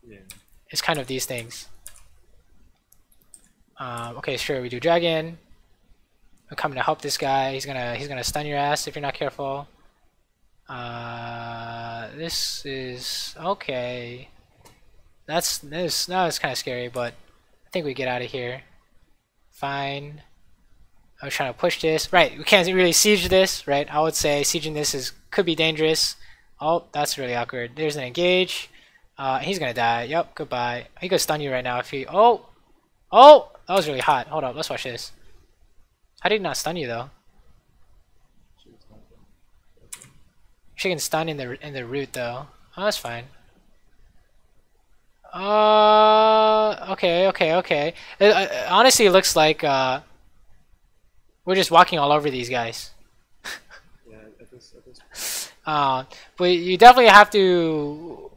Yeah. It's kind of these things. Okay, sure, we do dragon. I'm coming to help this guy. He's gonna stun your ass if you're not careful. This is okay. Now it's kind of scary, but I think we get out of here. Fine. I was trying to push this. Right, we can't really siege this, right? I would say sieging this could be dangerous. Oh, that's really awkward. There's an engage. He's gonna die. Yep, goodbye. He could stun you right now if he. Oh, that was really hot. Hold up, let's watch this. How did he not stun you though? She can stun in the root though. Oh, that's fine. Okay. It honestly looks like we're just walking all over these guys. Yeah, at this But you definitely have to,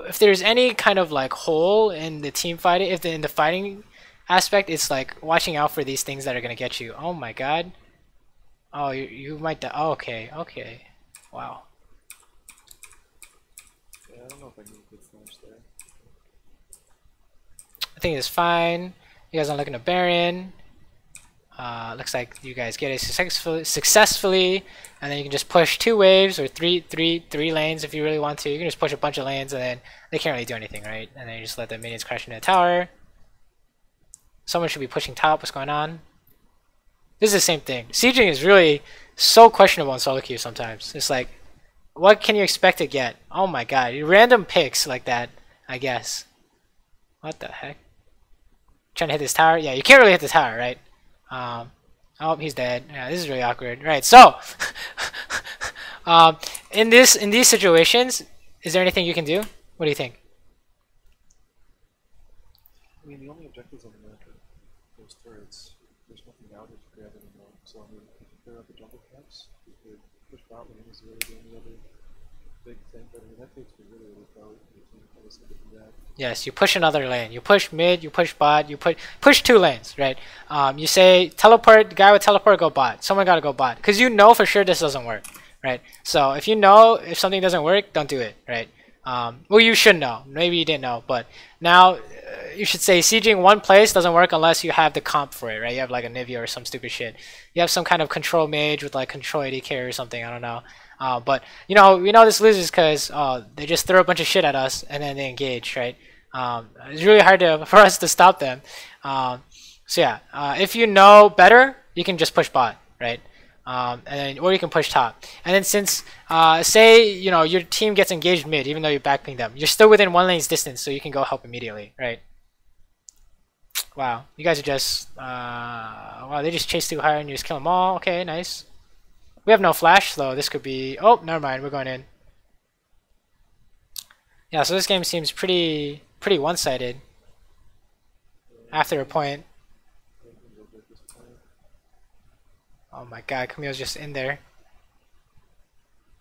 if there's any kind of like hole in the team fighting, if in the fighting aspect, it's like watching out for these things that are gonna get you. Oh my god. Oh, you might die. Oh, okay, okay. Wow. Yeah, I don't know if I need a good flash there. I think it's fine. You guys are looking to Baron. Looks like you guys get it successfully, and then you can just push 2 waves or three lanes if you really want to. You can just push a bunch of lanes, and then they can't really do anything, right? And then you just let the minions crash into the tower. Someone should be pushing top. What's going on? This is the same thing. Sieging is really so questionable in solo queue sometimes. It's like, what can you expect to get? Oh my god, random picks like that, I guess. What the heck? Trying to hit this tower? Yeah, you can't really hit the tower, right? Oh, he's dead. Yeah, this is really awkward. Right, so in these situations, is there anything you can do? What do you think? I mean, the only objectives on the map are those turrets. There's nothing out there to grab anymore. So I mean, if you clear out the jungle camps, you could push bot lane is really the only other big thing. But I mean, that takes me really, really far with the team. I just need to do that. Yes, you push another lane. You push mid, you push bot, you push 2 lanes, right? You say teleport, the guy with teleport go bot. Someone gotta go bot. Because you know for sure this doesn't work, right? So if you know if something doesn't work, don't do it, right? Well, you should know. Maybe you didn't know, but now you should say sieging one place doesn't work unless you have the comp for it, right? You have like a Nivea or some stupid shit. You have some kind of control mage with like control AD or something, I don't know. But you know, we know this loses because they just throw a bunch of shit at us and then they engage, right? It's really hard for us to stop them. So yeah, if you know better, you can just push bot, right? And then, or you can push top. And then since, say, you know, your team gets engaged mid, even though you backping them, you're still within 1 lane's distance, so you can go help immediately, right? Wow, you guys are just, wow, they just chase too hard and you just kill them all. Okay, nice. We have no flash, though. This could be, oh, never mind, we're going in. Yeah, so this game seems pretty one-sided after a point. Oh my god, Camille's just in there.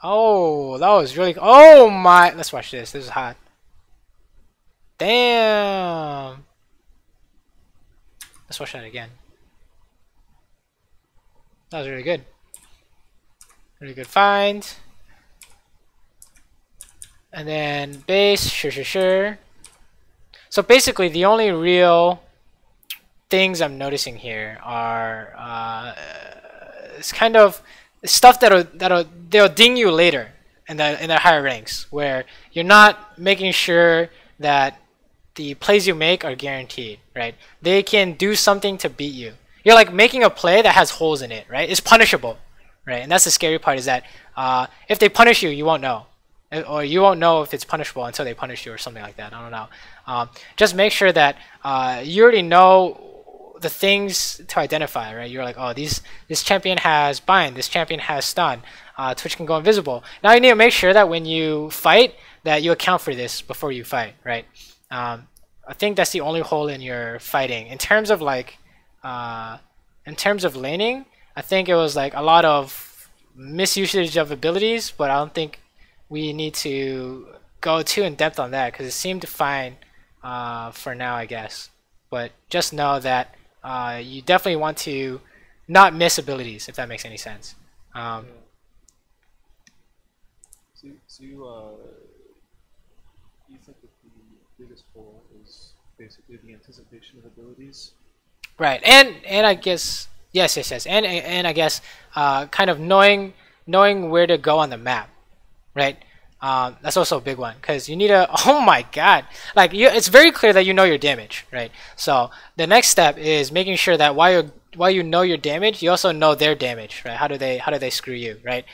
Oh, that was really... Oh my... Let's watch this. This is hot. Damn. Let's watch that again. That was really good. Really good find. And then base. Sure. So basically, the only real things I'm noticing here are... it's kind of stuff they'll ding you later in the higher ranks, where you're not making sure that the plays you make are guaranteed, right? They can do something to beat you. You're like making a play that has holes in it, right? It's punishable, right? And that's the scary part, is that if they punish you, you won't know, or you won't know if it's punishable until they punish you or something like that. I don't know. Just make sure that you already know the things to identify, right? You're like, oh, this champion has bind, this champion has stun, Twitch can go invisible. Now you need to make sure that when you fight, that you account for this before you fight, right? I think that's the only hole in your fighting. In terms of like, in terms of laning, I think it was like a lot of misusage of abilities, but I don't think we need to go too in depth on that because it seemed fine for now, I guess. But just know that you definitely want to not miss abilities, if that makes any sense. So you think that the biggest hole is basically the anticipation of abilities? Right, and I guess yes, and I guess kind of knowing where to go on the map, right? That's also a big one because you need to. Oh my god! Like it's very clear that you know your damage, right? So the next step is making sure that while you know your damage, you also know their damage, right? How do they screw you, right?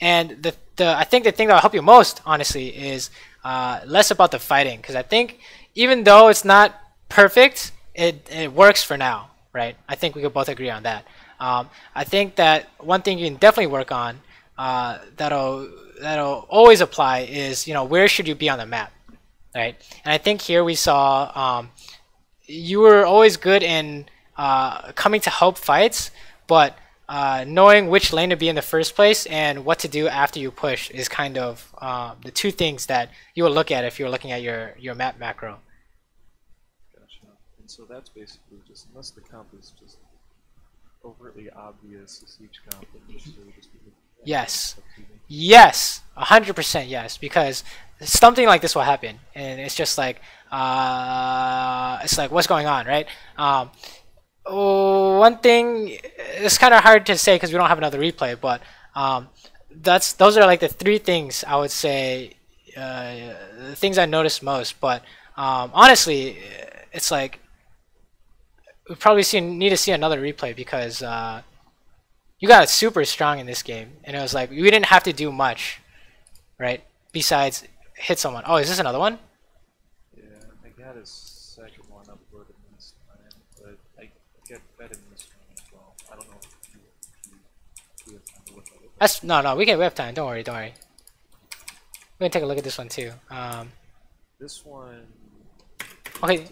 And I think the thing that will help you most, honestly, is less about the fighting, because I think even though it's not perfect, it works for now, right? I think we could both agree on that. I think that one thing you can definitely work on that'll always apply is, you know, where should you be on the map, right? And I think here we saw you were always good in coming to help fights, but knowing which lane to be in the first place and what to do after you push is kind of the two things that you will look at if you're looking at your map macro. Gotcha. And so that's basically just, unless the comp is just overtly obvious as each comp, then you should really just be looking at Yes. it. Yes, 100% yes, because something like this will happen, and it's just like what's going on, right? One thing, it's kind of hard to say because we don't have another replay, but those are like the three things I would say, the things I noticed most. But honestly, it's like we probably need to see another replay because you got super strong in this game, and it was like we didn't have to do much, right? Besides hit someone. Oh, is this another one? Yeah, I got a second one uploaded this time, but I get fed in this one as well. I don't know if you have time to look at it. That's no, we have time. Don't worry. We're gonna take a look at this one too. This one. Okay.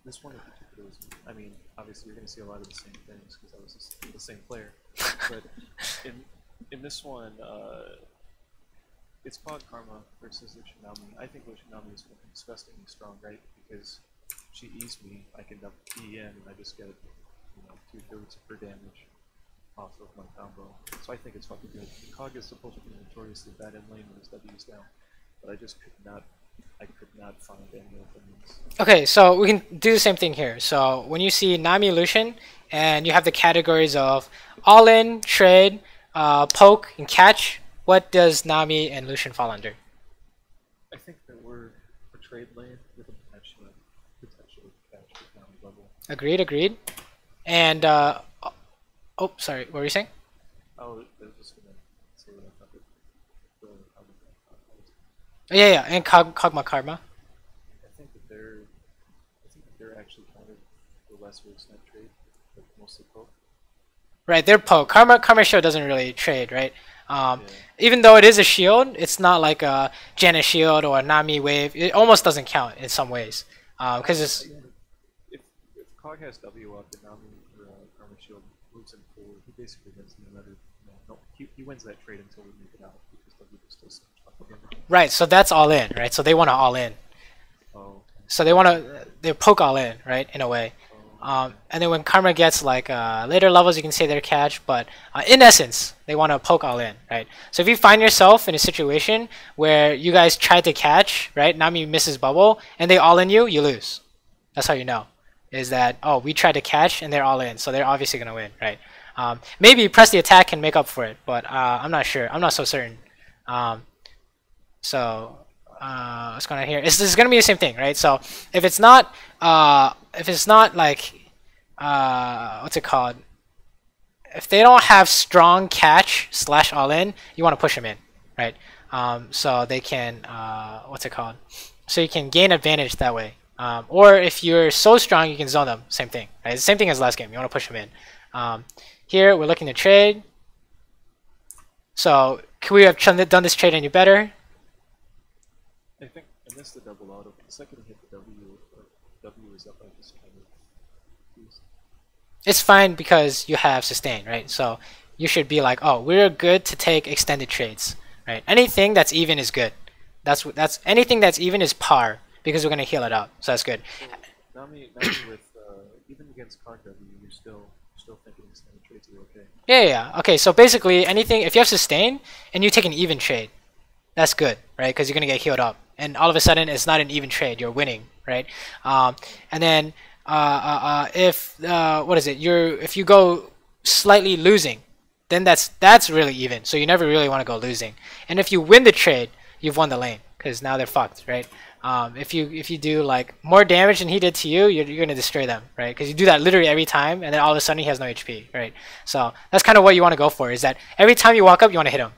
This one in particular is, I mean, obviously you're gonna see a lot of the same things because I was the same player, but in this one, it's called Karma versus Lucian. I think Lucian is fucking disgustingly strong, right? Because she E's me, I can E in, and I just get 2/3 of her damage off of my combo. So I think it's fucking good. The Cog is supposed to be notoriously bad in lane when his W's down, but I just could not find any openings. Okay, so we can do the same thing here. So when you see Nami Lucian, and you have the categories of all in, trade, poke, and catch, what does Nami and Lucian fall under? I think that we're a trade lane with a potential catch at Nami level. Agreed. And oh, sorry, what were you saying? I was just gonna say what I thought that Yeah, and Kog'Maw Karma. I think that they're actually kind of the lesser extent trade, but mostly poke. Right, they're poke. Karma Shield doesn't really trade, right? Even though it is a shield, it's not like a Janna shield or a Nami wave. It almost doesn't count in some ways, because it's. If Cog has W up and Nami or Karma Shield moves him forward, he basically wins no matter. He wins that trade until we make it out because W is still so much up again. Right, so that's all in, right? So they want to all in. Oh. So they poke all in, right? In a way. And then when Karma gets like later levels, you can say they're catch, but in essence, they want to poke all in, right? So if you find yourself in a situation where you guys try to catch, right? Nami misses bubble, and they all in you lose. That's how you know. Is that, oh, we tried to catch, and they're all in, so they're obviously going to win, right? Maybe press the attack can make up for it, but I'm not sure. I'm not so certain. What's going on here? This is going to be the same thing, right? So if it's not like what's it called? If they don't have strong catch / all in, you want to push them in, right? So they can what's it called? So you can gain advantage that way. Or if you're so strong, you can zone them. Same thing, right? It's the same thing as last game. You want to push them in. Here we're looking to trade. So could we have done this trade any better? I think I missed the double auto. The second I hit the W is up, I just kind of used. It's fine because you have sustain, right? So you should be like, oh, we're good to take extended trades, right? Anything that's even is good. That's anything that's even is par because we're gonna heal it out. So that's good. So, Nami with even against card W, you're still thinking extended trades are okay. Yeah. Okay, so basically anything if you have sustain and you take an even trade, that's good, right? Because you're gonna get healed up, and all of a sudden it's not an even trade. You're winning, right? And then if what is it? If you go slightly losing, then that's really even. So you never really want to go losing. And if you win the trade, you've won the lane because now they're fucked, right? If you do like more damage than he did to you, you're gonna destroy them, right? Because you do that literally every time, and then all of a sudden he has no HP, right? So that's kind of what you want to go for. Is that every time you walk up, you want to hit him,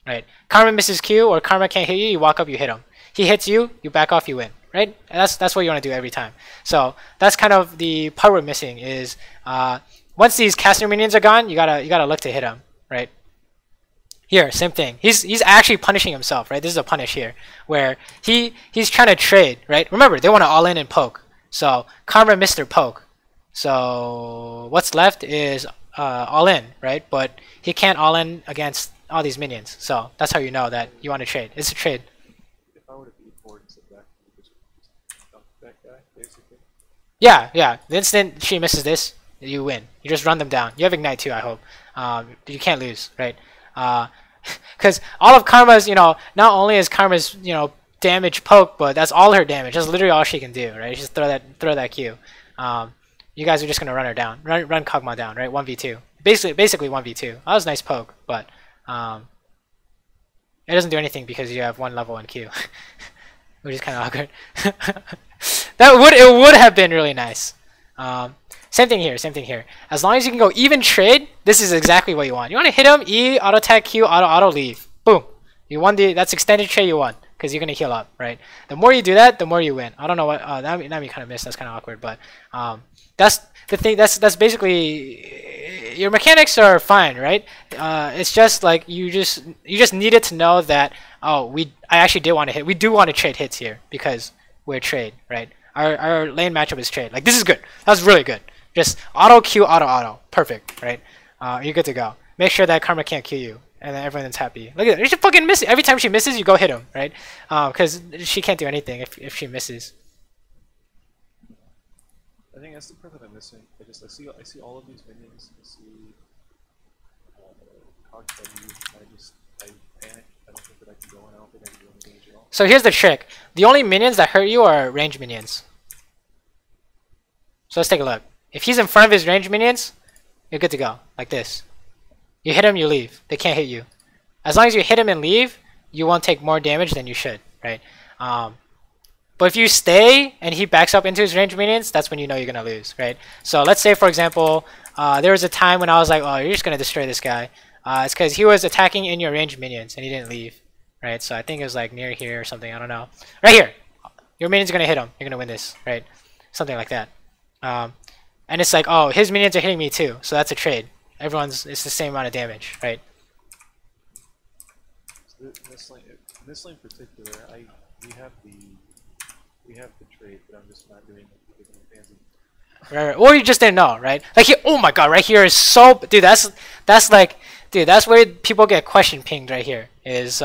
right? Karma misses Q or Karma can't hit you, you walk up, you hit him. He hits you, you back off, you win, right? And that's what you want to do every time. So that's kind of the part we're missing. Is once these caster minions are gone, you gotta look to hit him, right? Here, same thing. He's actually punishing himself, right? This is a punish here, where he's trying to trade, right? Remember, they want to all in and poke. So Karma missed their poke. So what's left is all in, right? But he can't all in against all these minions. So that's how you know that you want to trade. It's a trade. If I were to be forward and sit back, you just dump that guy, basically. Yeah, yeah. The instant she misses this, you win. You just run them down. You have ignite too, I hope. You can't lose, right? Because all of Karma's, not only is Karma's, damage poke, but that's all her damage. That's literally all she can do, right? Just throw that Q. You guys are just gonna run her down, run Kog'Maw down, right? 1v2, basically 1v2. That was a nice poke, but it doesn't do anything because you have 1 level in Q, which is kind of awkward. It would have been really nice. Same thing here. As long as you can go even trade, this is exactly what you want. You want to hit him, E, auto attack, Q, auto leave. Boom. You won that's extended trade you won because you're gonna heal up, right? The more you do that, the more you win. I don't know what that me kind of missed. That's kind of awkward, but that's the thing. That's basically your mechanics are fine, right? It's just like you just needed to know that I actually did want to hit. We do want to trade hits here because we're trade, right? Our lane matchup is trade. Like this is good. That was really good. Just auto Q, auto, perfect, right? You're good to go. Make sure that Karma can't kill you, and then everyone's happy. Look at her, she fucking misses. Every time she misses, you go hit him, right? Because she can't do anything if she misses. I think that's the part that I'm missing. I see all of these minions. I see Counterplay. I panic. I don't think that I can go in. I don't think I can do any damage at all. So here's the trick. The only minions that hurt you are range minions. So let's take a look. If he's in front of his range minions, you're good to go. Like this. You hit him, you leave. They can't hit you. As long as you hit him and leave, you won't take more damage than you should, right? But if you stay and he backs up into his range minions, that's when you know you're gonna lose, right? So let's say, for example, there was a time when I was like, oh, you're just gonna destroy this guy. It's because he was attacking in your range minions and he didn't leave, right? So I think it was like near here or something. I don't know. Right here, your minions are gonna hit him. You're gonna win this, right? Something like that. And it's like, oh, his minions are hitting me too, so that's a trade. It's the same amount of damage, right? So in this lane in particular, we have the trade, but I'm just not doing it because I'm fancy. Right, or you just didn't know, right? Like, oh my god, right here is so, dude. That's where people get question pinged right here. Is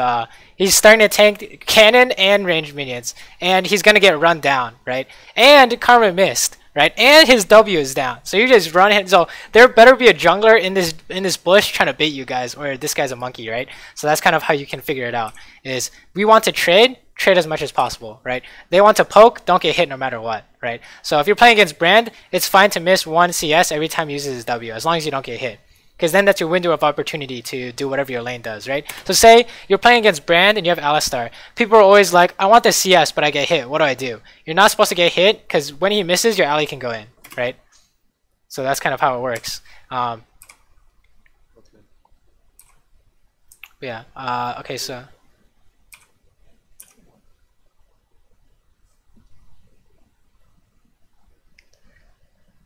he's starting to tank cannon and range minions, and he's gonna get run down, right? And Karma missed. Right, and his W is down, so you just run him. So there better be a jungler in this bush trying to bait you guys, or this guy's a monkey, right? So that's kind of how you can figure it out. Is we want to trade as much as possible, right? They want to poke, don't get hit no matter what, right? So if you're playing against Brand, it's fine to miss 1 CS every time he uses his W, as long as you don't get hit. Because then that's your window of opportunity to do whatever your lane does, right? So say you're playing against Brand and you have Alistar. People are always like, I want the CS, but I get hit. What do? You're not supposed to get hit, because when he misses, your ally can go in, right? So that's kind of how it works. Yeah, okay, so...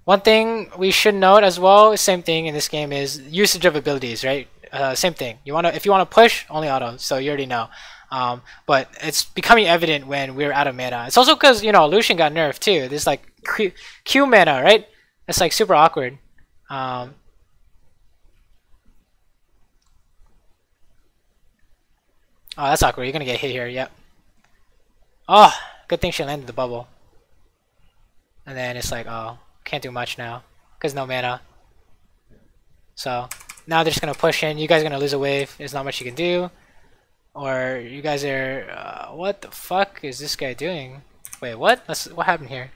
One thing we should note as well, same thing in this game, is usage of abilities, right? Same thing. If you want to push, only auto, so you already know. But it's becoming evident when we're out of mana. It's also because, Lucian got nerfed too. There's like Q mana, right? It's like super awkward. Oh, that's awkward. You're gonna get hit here, yep. Oh, good thing she landed the bubble. And then it's like, oh, can't do much now because no mana. So now they're just gonna push in. You guys are gonna lose a wave. There's not much you can do. Or you guys are what the fuck is this guy doing? Wait, what? What happened here?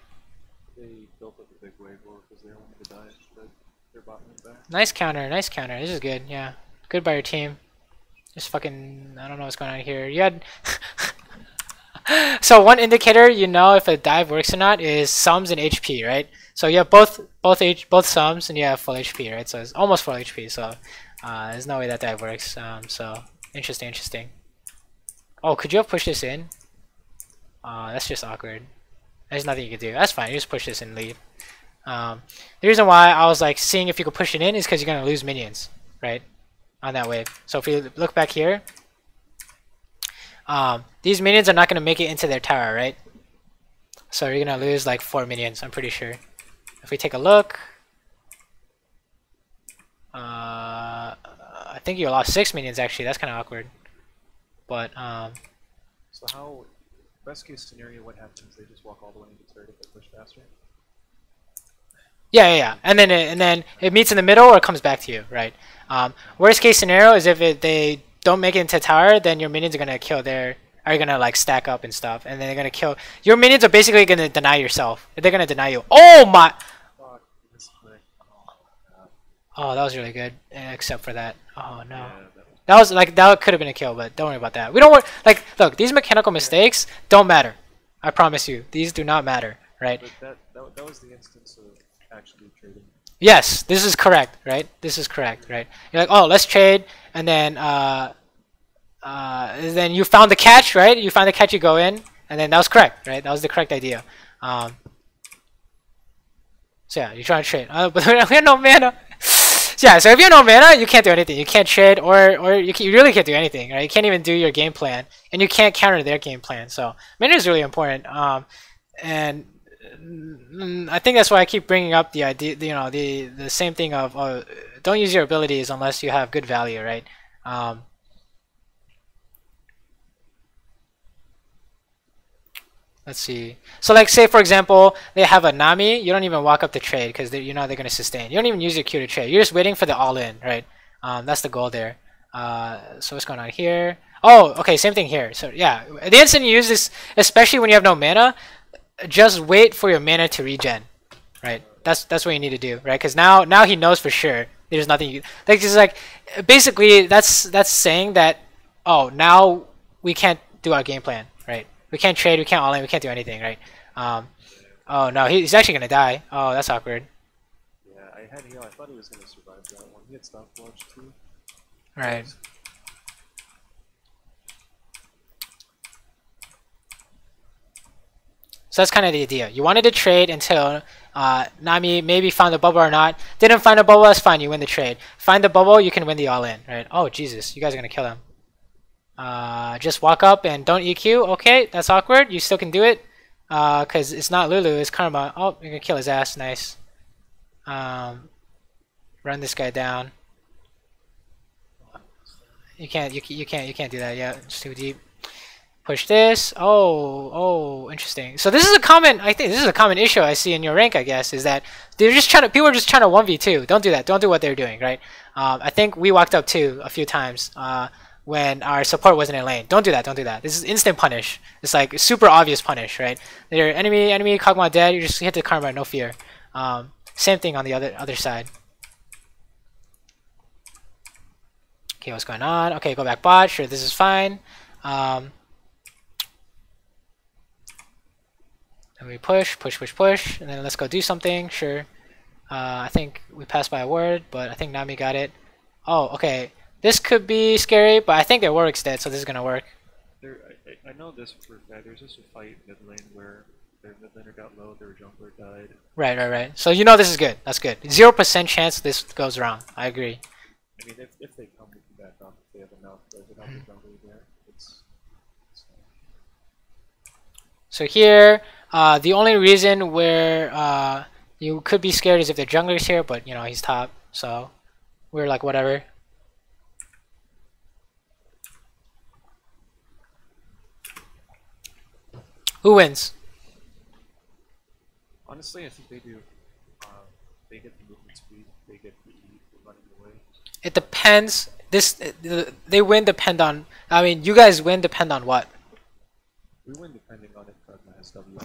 They built up a big wave war because they don't want to die, but they're bottom back. Nice counter, nice counter. This is good, yeah. Good by your team. Just fucking, I don't know what's going on here. You had so one indicator you know if a dive works or not is sums and HP, right? So you have both sums and you have full HP, right? So it's almost full HP. So there's no way that dive works. So interesting. Oh, could you have pushed this in? That's just awkward. There's nothing you can do. That's fine. You just push this and leave. The reason why I was like seeing if you could push it in is because you're gonna lose minions, right? On that wave. So if you look back here, these minions are not gonna make it into their tower, right? So you're gonna lose like 4 minions, I'm pretty sure. If we take a look, I think you lost 6 minions actually. That's kind of awkward. But So how, best case scenario, what happens? They just walk all the way into turret if they push faster? yeah. And then it meets in the middle or it comes back to you, right? Worst case scenario is if they don't make it into tower, then your minions are gonna kill their, are gonna like stack up and stuff, and then they're gonna kill. Your minions are basically gonna deny yourself. They're gonna deny you. Oh my! Fuck, misclick. Oh, God. Oh, that was really good, except for that. Oh no. Yeah, That was like, that could have been a kill, but don't worry about that. We don't worry. Like, look, these mechanical mistakes don't matter. I promise you, these do not matter, right? but that was the instance of actually trading. Yes, this is correct, right? This is correct, right? You're like, oh, let's trade, and then you found the catch, right? You found the catch, you go in, and then that was correct, right? That was the correct idea. So yeah, you're trying to trade, but we have no mana. So yeah, so if you have no mana, you can't do anything. You can't trade, or you really can't do anything, right? You can't even do your game plan, and you can't counter their game plan. So mana is really important, and I think that's why I keep bringing up the idea, you know, the same thing of don't use your abilities unless you have good value, right? Let's see. So like, say for example, they have a Nami. You don't even walk up to trade because you know they're gonna sustain. You don't even use your Q to trade. You're just waiting for the all-in, right? That's the goal there. So what's going on here? Oh, okay, same thing here. So yeah, the instant you use this, especially when you have no mana, just wait for your mana to regen, right? That's what you need to do, right? Because now he knows for sure there's nothing you like. Just like basically that's saying that, oh, now we can't do our game plan, right? We can't trade, we can't all in, we can't do anything, right? Oh no, he's actually gonna die. Oh, that's awkward. Yeah, I had heal. I thought he was gonna survive that one. He had stopwatch too. Right. So that's kind of the idea. You wanted to trade until Nami maybe found the bubble or not. Didn't find a bubble, that's fine. You win the trade. Find the bubble, you can win the all-in, right? Oh, Jesus. You guys are going to kill him. Just walk up and don't EQ. Okay, that's awkward. You still can do it. Because it's not Lulu, it's Karma. Oh, you're going to kill his ass. Nice. Run this guy down. You can't do that yet. It's too deep. Push this. Oh, interesting. So this is a common, I think this is a common issue I see in your rank, I guess, is that they're just trying to, people are just trying to 1v2. Don't do that. Don't do what they're doing, right? I think we walked up too a few times when our support wasn't in lane. Don't do that. Don't do that. This is instant punish. It's like super obvious punish, right? They're enemy Kog'Maw dead. You just hit the Karma, no fear. Same thing on the other side. Okay, what's going on? Okay, go back bot. Sure, this is fine. And we push, and then let's go do something. Sure. I think we passed by a word, but I think Nami got it. Oh, okay. This could be scary, but I think their Warwick's dead, so this is gonna work. I know this for a fact. There's just a fight mid lane where their mid laner got low, their jungler died. Right. So you know this is good. That's good. 0% chance this goes wrong. I agree. I mean, if they come, we can back off if they have enough, but without the jungler there, it's So here, the only reason where you could be scared is if the jungler's here, but you know he's top, so we're like whatever. Who wins? honestly, I think they do. They get the movement speed, they get the running away. It depends. They win depend on. I mean, you guys win depend on what? We win depending on if Kog'Maw has W.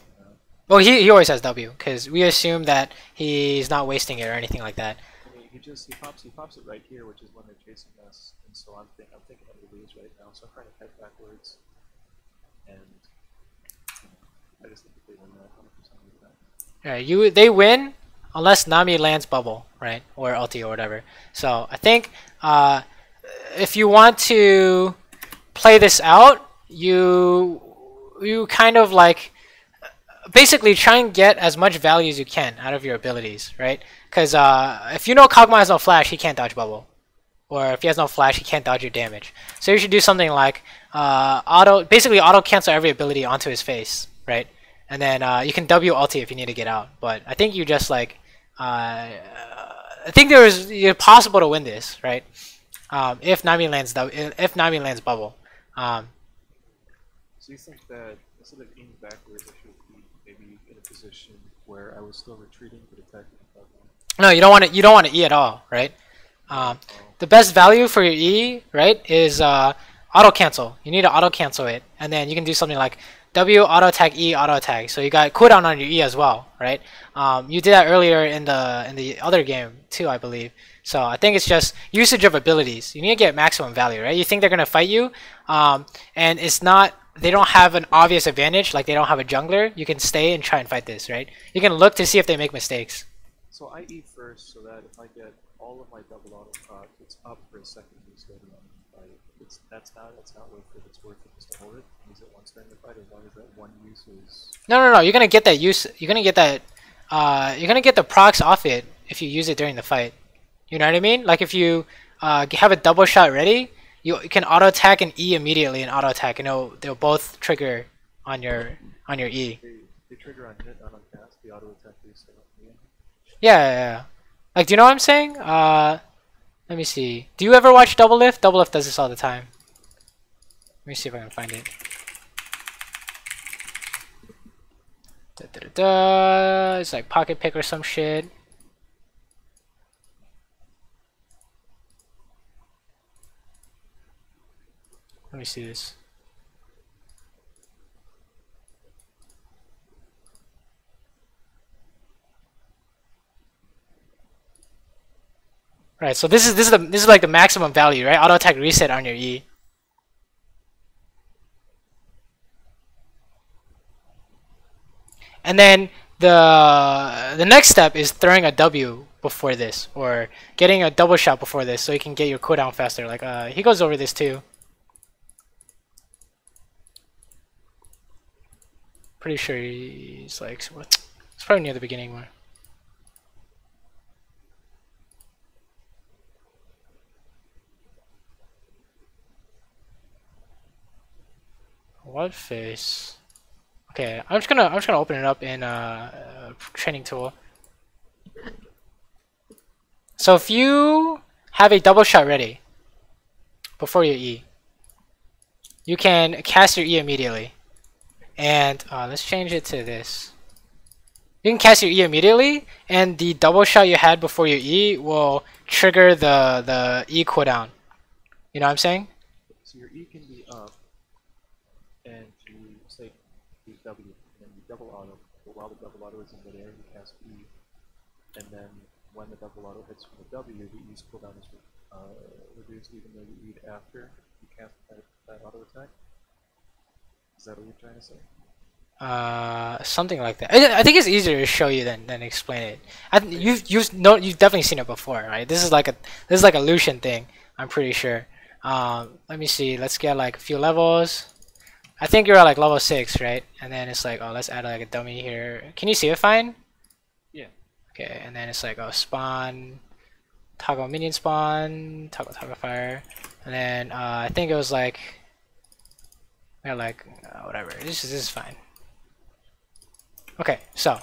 Well, he always has W because we assume that he's not wasting it or anything like that. I mean, he pops it right here, which is when they're chasing us, and so I'm thinking that we lose right now. So I'm trying to head backwards, and I just think that they win that 100% with that. Right, they win unless Nami lands bubble, right, or ulti or whatever. So I think if you want to play this out, you kind of like basically try and get as much value as you can out of your abilities, right? Because if you know Kog'Maw has no flash, he can't dodge bubble, or if he has no flash, he can't dodge your damage. So you should do something like basically auto cancel every ability onto his face, right? And then you can W ulti if you need to get out. But I think you just like I think it's possible to win this, right? If Nami lands bubble. So you think that instead of aiming backwards, I should be maybe in a position where I was still retreating but attacking the one? No, you don't want to. You don't want to E at all, right? The best value for your E, right, is auto cancel. You need to auto cancel it, and then you can do something like W auto attack E auto attack. So you got cooldown on your E as well, right? You did that earlier in the other game too, I believe. So I think it's just usage of abilities. You need to get maximum value, right? You think they're gonna fight you, and it's not. They don't have an obvious advantage, like they don't have a jungler. You can stay and try and fight this, right? You can look to see if they make mistakes. So I E first, so that if I get all of my double auto caught, it's up for a second use later on in the fight. That's not worth it. It's worth it just to hold it. Use it once during the fight, as long as that one use is. No. You're gonna get that use. You're gonna get that. You're gonna get the procs off it if you use it during the fight. You know what I mean? Like if you have a double shot ready, you can auto attack and E immediately and auto attack, and they'll both trigger on your E. They trigger on hit, not on cast. The auto attack reset. Yeah. Like, do you know what I'm saying? Let me see. Do you ever watch Double Lift? Double Lift does this all the time. Let me see if I can find it. It's like pocket pick or some shit. Let me see this. Right, so this is like the maximum value, right? Auto attack reset on your E. And then the next step is throwing a W before this, or getting a double shot before this, so you can get your cooldown faster. Like he goes over this too. Pretty sure he's like what? It's probably near the beginning one. What face? Okay, I'm just gonna open it up in training tool. So if you have a double shot ready before your E, you can cast your E immediately. And let's change it to this. You can cast your E immediately, and the double shot you had before your E will trigger the E cooldown. You know what I'm saying? So your E can be up, and you say use W, and then you double auto. But while the double auto is in midair, you cast E, and then when the double auto hits from the W, the E's cooldown is reduced, even though you E'd after you cast that auto attack. Is that what you're trying to say? Something like that. I think it's easier to show you than explain it. You've definitely seen it before, right? This is like a Lucian thing. I'm pretty sure. Let me see. Let's get like a few levels. I think you're at like level 6, right? And then it's like, oh, let's add like a dummy here. Can you see it fine? Yeah. Okay, and then it's like, oh, spawn, toggle minion spawn, toggle fire, and then I think it was like. Like whatever. This is fine. Okay, so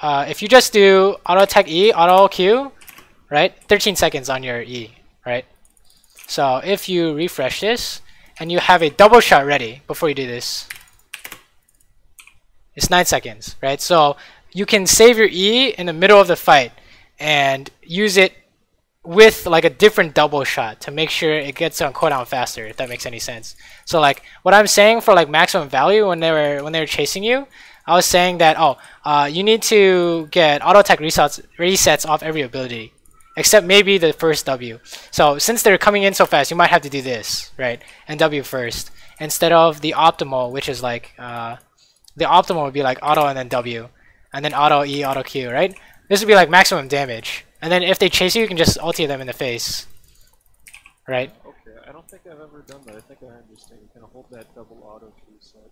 if you just do auto attack E, auto Q, right? 13 seconds on your E, right? So if you refresh this and you have a double shot ready before you do this, it's 9 seconds, right? So you can save your E in the middle of the fight and use it with like a different double shot to make sure it gets on cooldown faster, if that makes any sense. So like what I'm saying for like maximum value when they were chasing you, I was saying that you need to get auto attack resets off every ability, except maybe the first W. So since they're coming in so fast, you might have to do this, right? And W first instead of the optimal, which is like the optimal would be like auto and then W, and then auto E, auto Q, right? This would be like maximum damage. And then if they chase you, you can just ulti them in the face. Right? Okay, I don't think I've ever done that. I think I understand. You kind of hold that double auto to reset.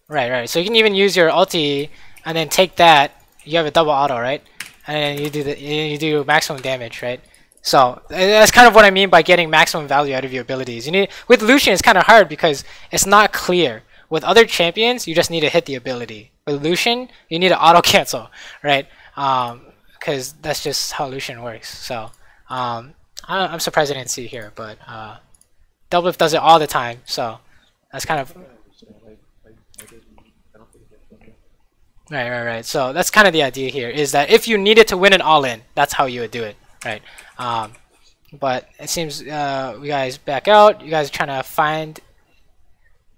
Right. So you can even use your ulti and then take that. You have a double auto, right? And then you do maximum damage, right? So that's kind of what I mean by getting maximum value out of your abilities. With Lucian, it's kind of hard because it's not clear With other champions, you just need to hit the ability. With Lucian, you need to auto cancel, right? Because that's just how Lucian works. So I'm surprised I didn't see it here, but Doublelift does it all the time. So that's kind of right. So that's kind of the idea here, is that if you needed to win an all-in, that's how you would do it, right? But it seems you guys back out. You guys are trying to find.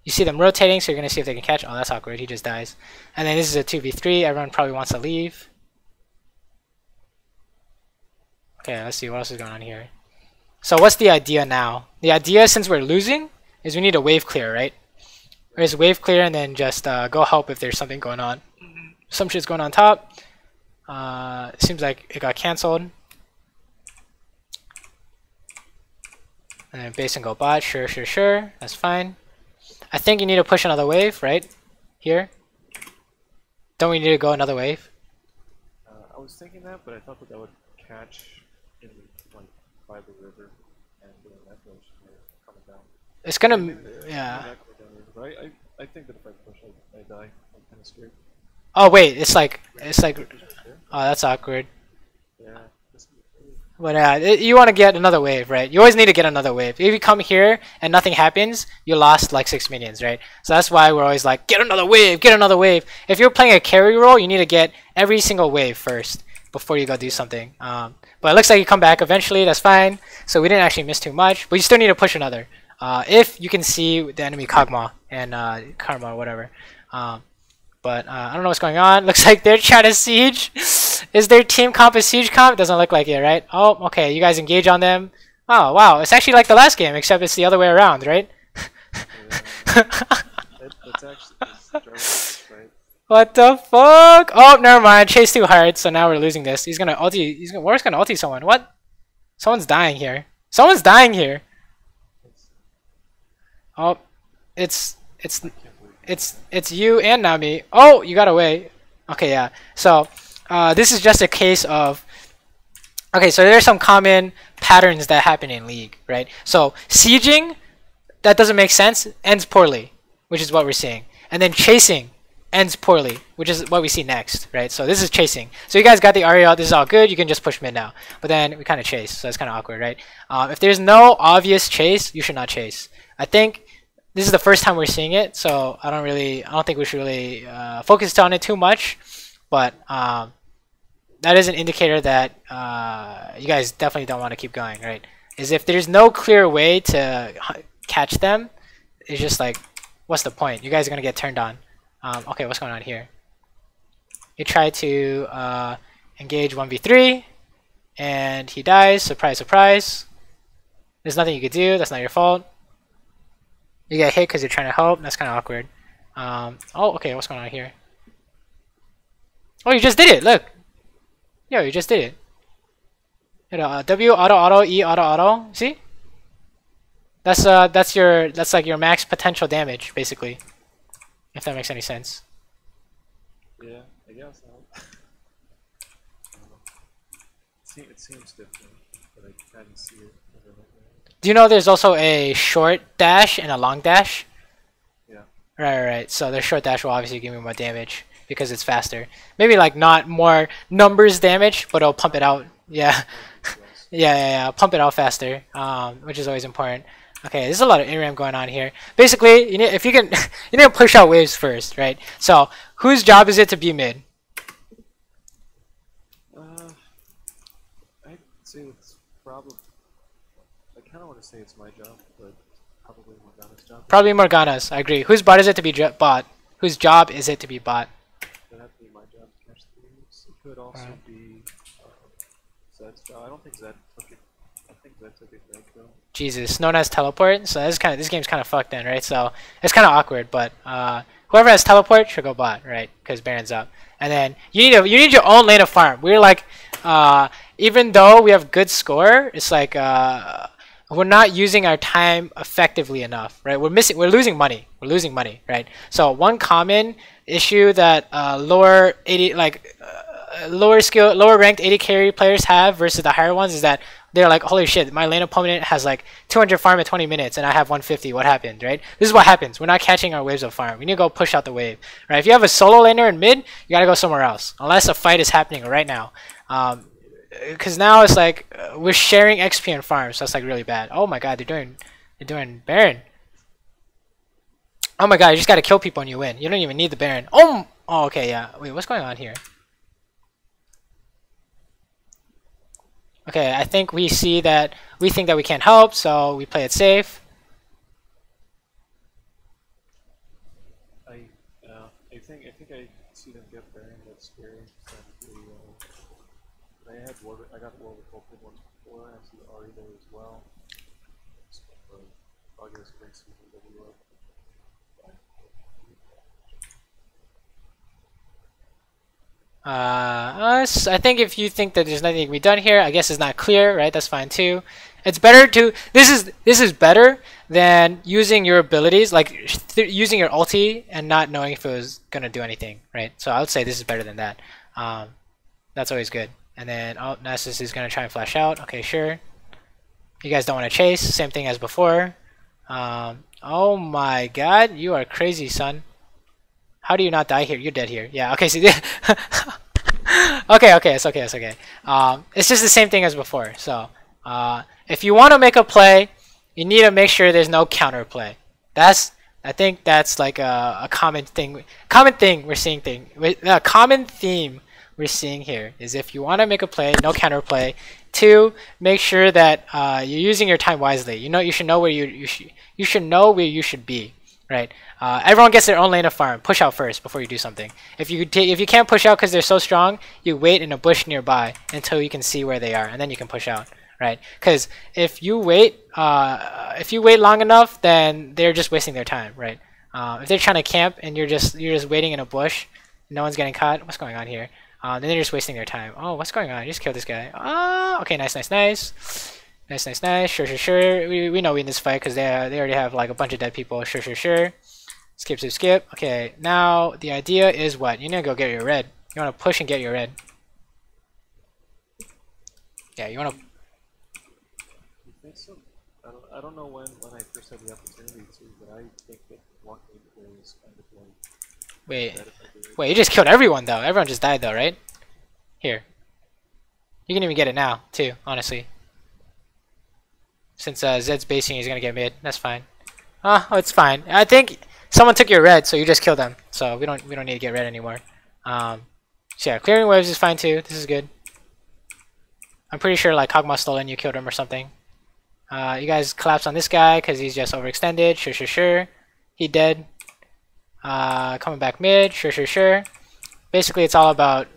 You see them rotating, so you're gonna see if they can catch. Oh, that's awkward. He just dies. And then this is a 2v3. Everyone probably wants to leave. Okay, let's see what else is going on here. So what's the idea now? The idea, since we're losing, is we need a wave clear, right? Or is wave clear and then just go help if there's something going on. Some shit's going on top. Seems like it got cancelled. And then base and go bot. Sure. That's fine. I think you need to push another wave, right? Here. Don't we need to go another wave? I was thinking that, but I thought that would catch in like by the river and that village coming down. It's gonna, yeah. I think that if I push, I die. I'm kind of scared. Oh wait, it's like, oh, that's awkward. Yeah. But you want to get another wave, right? You always need to get another wave. If you come here and nothing happens, you lost like 6 minions, right? So that's why we're always like, get another wave, get another wave. If you're playing a carry role, you need to get every single wave first before you go do something. But it looks like you come back eventually, that's fine. So we didn't actually miss too much, but you still need to push another. If you can see the enemy Kog'Maw and Karma or whatever. But I don't know what's going on. Looks like they're trying to siege. Is their team comp a siege comp? Doesn't look like it, right? Oh, okay. You guys engage on them. Oh, wow. It's actually like the last game, except it's the other way around, right? That's actually right. What the fuck? Oh, never mind. Chase too hard, so now we're losing this. He's gonna ulti. War's gonna ulti someone. What? Someone's dying here. Someone's dying here. Oh, it's you and Nami. Oh, you got away. Okay, yeah. So this is just a case of, okay, so there's some common patterns that happen in League, right? So sieging, that doesn't make sense, ends poorly, which is what we're seeing. And then chasing ends poorly, which is what we see next, right? So this is chasing. So you guys got the Ariel, this is all good, you can just push mid now. But then we kind of chase, so it's kind of awkward, right? If there's no obvious chase, you should not chase. I think this is the first time we're seeing it, so I don't think we should really focus on it too much. But that is an indicator that you guys definitely don't want to keep going, right? Is if there's no clear way to catch them, it's just like, what's the point? You guys are gonna get turned on. Okay, what's going on here? You try to engage 1v3, and he dies. Surprise, surprise. There's nothing you could do. That's not your fault. You get hit because you're trying to help. That's kind of awkward. Oh, okay, what's going on here? Oh, you just did it. Look. Yo, you just did it. You know, W auto E auto. See? That's like your max potential damage, basically. If that makes any sense. Yeah, I guess. It seems different, but I can't see it. Do you know there's also a short dash and a long dash? Yeah. Right. So the short dash will obviously give me more damage because it's faster. Maybe like not more numbers damage, but it'll pump it out. Yeah. yeah. Pump it out faster, which is always important. Okay, there's a lot of ARAM going on here. Basically, you need to push out waves first, right? So whose job is it to be mid? I'd say it's probably. I kind of want to say it's my job, but probably Morgana's job. Probably Morgana's. I agree. Whose bot is it to be bot? Whose job is it to be bot? That'd have to be my job to catch the waves. It could also be Zed's job. I don't think Zed took it. I think Zed took it right though. Jesus, no one has teleport, so this game's kind of fucked then, right? So it's kind of awkward, but whoever has teleport should go bot, right? Because Baron's up, and then you need your own lane of farm. We're like, even though we have good score, it's like we're not using our time effectively enough, right? We're losing money, right? So one common issue that lower 80, like lower ranked AD carry players have versus the higher ones is that they're like, holy shit, my lane opponent has like 200 farm in 20 minutes and I have 150. What happened, right? This is what happens. We're not catching our waves of farm. We need to go push out the wave, right? If you have a solo laner in mid, you gotta go somewhere else unless a fight is happening right now. Because now it's like we're sharing XP and farm, so that's like really bad. Oh my god, they're doing Baron. Oh my god, you just gotta kill people and you win. You don't even need the Baron. Oh, okay, yeah. Wait, what's going on here? Okay, I think we think that we can't help, so we play it safe. I think I see them get Baron. That's scary. I got Warwick open once before. I see Ari there as well. August brings CW up. I think if you think that there's nothing to be done here, I guess it's not clear, right? That's fine too. It's better to this is better than using your abilities, like using your ulti and not knowing if it was gonna do anything, right? So I would say this is better than that. That's always good. And then Nessus is gonna try and flash out. Okay, sure. You guys don't want to chase. Same thing as before. Oh my god, you are crazy, son. How do you not die here? You're dead here. Yeah, okay, see. Okay, it's okay. It's just the same thing as before. So, if you want to make a play, you need to make sure there's no counterplay. I think that's like a common thing. Common theme we're seeing here is if you want to make a play, no counterplay. 2, make sure that you're using your time wisely. You should know where you should know where you should be. Right. Everyone gets their own lane of farm. Push out first before you do something. If you can't push out because they're so strong, you wait in a bush nearby until you can see where they are, and then you can push out. Right? Because if you wait long enough, then they're just wasting their time. Right? If they're trying to camp and you're just waiting in a bush, no one's getting caught. What's going on here? Then they're just wasting their time. Oh, what's going on? You just killed this guy. Okay, nice. Sure. We know we win this fight because they already have like a bunch of dead people. Sure. Skip. Okay, now the idea is what? You need to go get your red. You want to push and get your red. Yeah, you want to. You think so? I don't know when I first had the opportunity to, but I think that walking is kind of like. Wait, you just killed everyone though. Everyone just died though, right? Here. You can even get it now too, honestly. Since Zed's basing, he's gonna get mid. That's fine. Oh, it's fine. I think someone took your red, so you just killed them. So we don't need to get red anymore. So yeah, clearing waves is fine too. This is good. I'm pretty sure like Kog'Maw stole and you killed him or something. You guys collapse on this guy because he's just overextended. Sure. He dead. Coming back mid. Sure. Basically, it's all about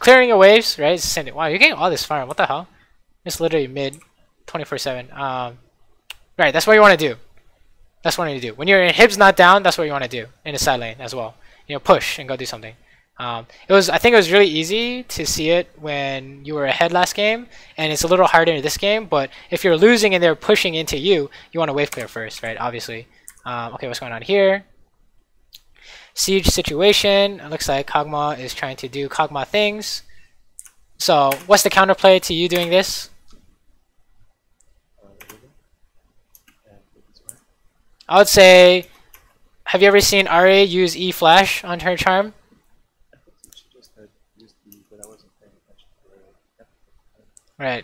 clearing your waves, right? It's the same thing. Wow, you're getting all this farm. What the hell? It's literally mid. 24/7. Right, that's what you want to do. That's what you need to do. When your hib's not down, that's what you want to do in the side lane as well. Push and go do something. I think it was really easy to see it when you were ahead last game, and it's a little harder in this game. But if you're losing and they're pushing into you, you want to wave clear first, right? Obviously. Okay, what's going on here? Siege situation. It looks like Kog'Maw is trying to do Kog'Maw things. So, what's the counterplay to you doing this? I would say, have you ever seen Ari use E flash on her charm? I think she just had used E, but I wasn't paying attention to her.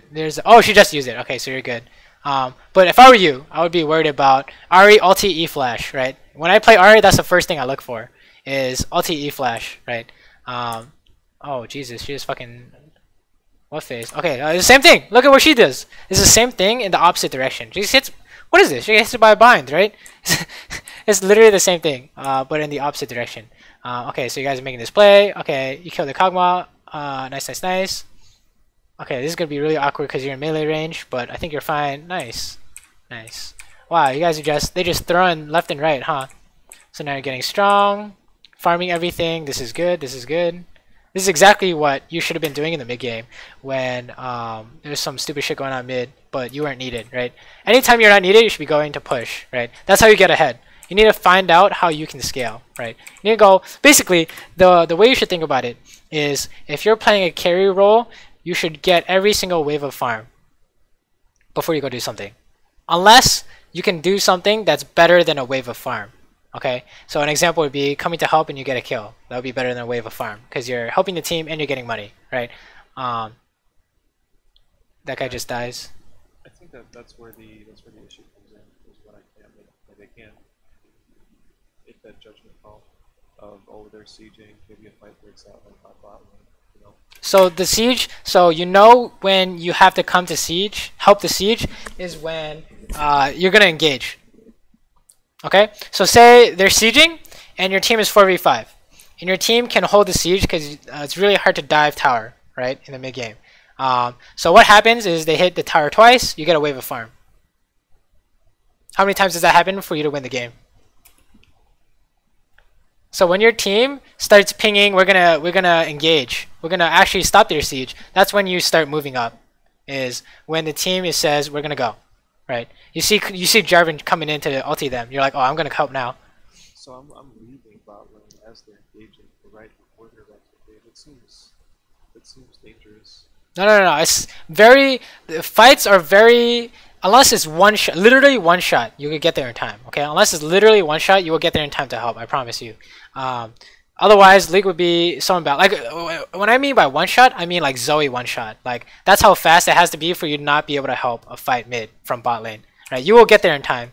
Right. She just used it. Okay, so you're good. But if I were you, I would be worried about Ari ulti E flash, right? When I play Ari, that's the first thing I look for, is ulti E flash, right? Oh, Jesus, she just fucking... What phase? Okay, the same thing. Look at what she does. It's the same thing in the opposite direction. She just hits... What is this? She gets hit by a bind, right? It's literally the same thing, but in the opposite direction. Okay, so you guys are making this play. Okay, you kill the Kog'Maw. Nice. Okay, this is going to be really awkward because you're in melee range, but I think you're fine. Nice. Wow, you guys are they just throwing left and right, huh? So now you're getting strong, farming everything. This is good. This is exactly what you should have been doing in the mid game when there's some stupid shit going on mid, but you weren't needed, right? Anytime you're not needed, you should be going to push, right? That's how you get ahead. you need to find out how you can scale, right? You need to go, basically, the way you should think about it is if you're playing a carry role, you should get every single wave of farm before you go do something. Unless you can do something that's better than a wave of farm. Okay, so an example would be coming to help and you get a kill. That would be better than a wave of farm because you're helping the team and you're getting money, right? That guy just dies. I think that's where the issue comes in. Is when I can't they can't make that judgment call of they're sieging, maybe a fight breaks out like my bot lane, you know. So the siege, so you know when you have to come to siege, help the siege is when you're gonna engage. Okay, so say they're sieging and your team is 4v5 and your team can hold the siege because it's really hard to dive tower, right, in the mid game. So what happens is they hit the tower twice, you get a wave of farm. How many times does that happen for you to win the game? So when your team starts pinging, we're gonna engage, we're gonna actually stop their siege, that's when you start moving up, is when the team says we're gonna go. Right, you see Jarvan coming in to ulti them. You're like, oh, I'm gonna help now. So I'm leaving bot lane as they're engaging, right before they're about to engage. It seems dangerous. No. It's very, the fights are very, unless it's one shot, literally one shot, you will get there in time. Okay, unless it's literally one shot, you will get there in time to help. I promise you. Otherwise, League would be so bad. Like when I mean by one shot, I mean like Zoe one shot. Like that's how fast it has to be for you to not be able to help a fight mid from bot lane. Right? You will get there in time.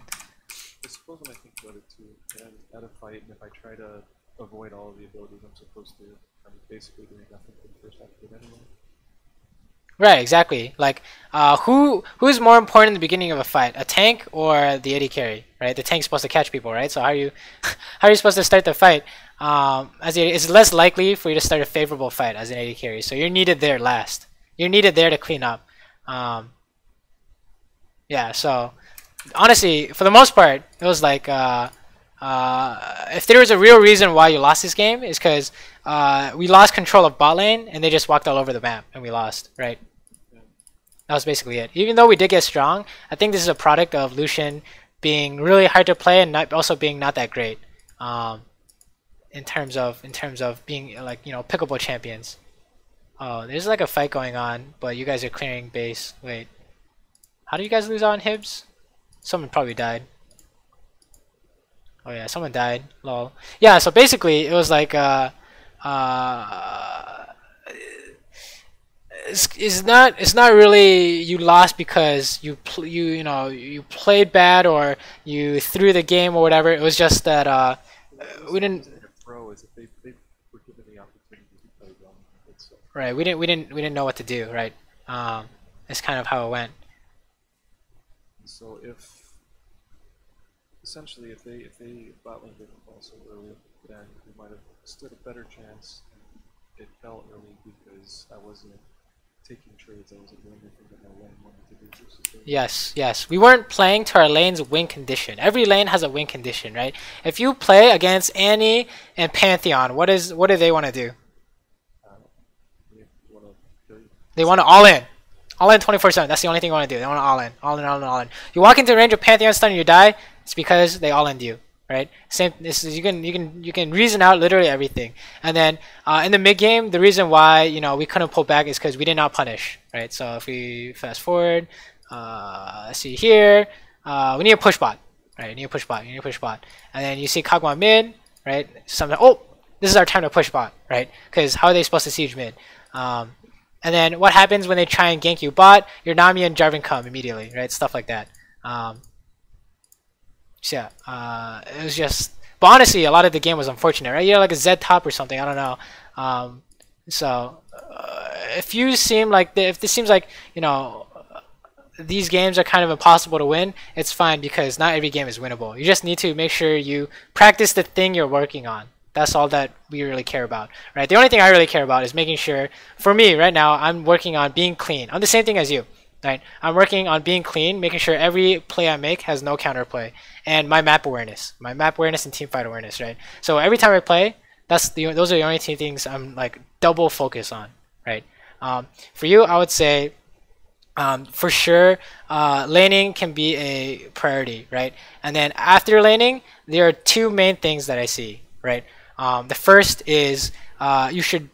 I suppose when I think about it too, and at a fight, and if I try to avoid all of the abilities I'm supposed to, I'm basically doing nothing for the first half of it anyway. Right, exactly. Like who's more important in the beginning of a fight, a tank or the AD carry? Right? The tank's supposed to catch people, right? So how are you supposed to start the fight? It's less likely for you to start a favorable fight as an AD carry, so you're needed there last. You're needed there to clean up. Yeah, so honestly, for the most part, it was like if there was a real reason why you lost this game, is because we lost control of bot lane and they just walked all over the map and we lost, right? That was basically it. Even though we did get strong, I think this is a product of Lucian being really hard to play and also being not that great. In terms of being like, you know, pickable champions. Oh, there's like a fight going on, but you guys are clearing base. Wait, how do you guys lose on Hibs? Someone probably died. Oh yeah, someone died. Lol. Yeah, so basically it was like it's not really you lost because you played bad or you threw the game or whatever. It was just that we didn't. Is if they were given the opportunity to play well. So. Right, we didn't know what to do. Right, it's kind of how it went. So essentially if they bot lane didn't fall so early, then we might have stood a better chance. It fell early because I wasn't taking trades. I wasn't doing anything that my lane wanted to do. Yes. We weren't playing to our lane's win condition. Every lane has a win condition, right? If you play against Annie and Pantheon, what do they want to do? They want to all in. All in 24/7. That's the only thing they want to do. They want to all in. All in, all in, all in. You walk into the range of Pantheon stun and you die, it's because they all in you. Right? Same. This is you can reason out literally everything. And then in the mid game, the reason why we couldn't pull back is because we did not punish. Right? So if we fast forward, see here, we need a push bot. Right? You need a push bot. And then you see Kagwa mid. Right? Oh, this is our time to push bot. Right? Because how are they supposed to siege mid? And then what happens when they try and gank you bot? Your Nami and Jarvan come immediately. Right? Stuff like that. So yeah, it was just, but honestly, a lot of the game was unfortunate, right? Like a Z top or something, I don't know. So if this seems like these games are kind of impossible to win, it's fine because not every game is winnable. You just need to make sure you practice the thing you're working on. That's all that we really care about, right? The only thing I really care about is making sure, for me right now, I'm working on being clean. I'm the same thing as you. Right, I'm working on being clean, making sure every play I make has no counterplay, and my map awareness and team fight awareness. Right, so every time I play, those are the only two things I'm like double focus on. Right, for you, I would say For sure, laning can be a priority, right? And then after laning, there are two main things that I see, right? The first is you should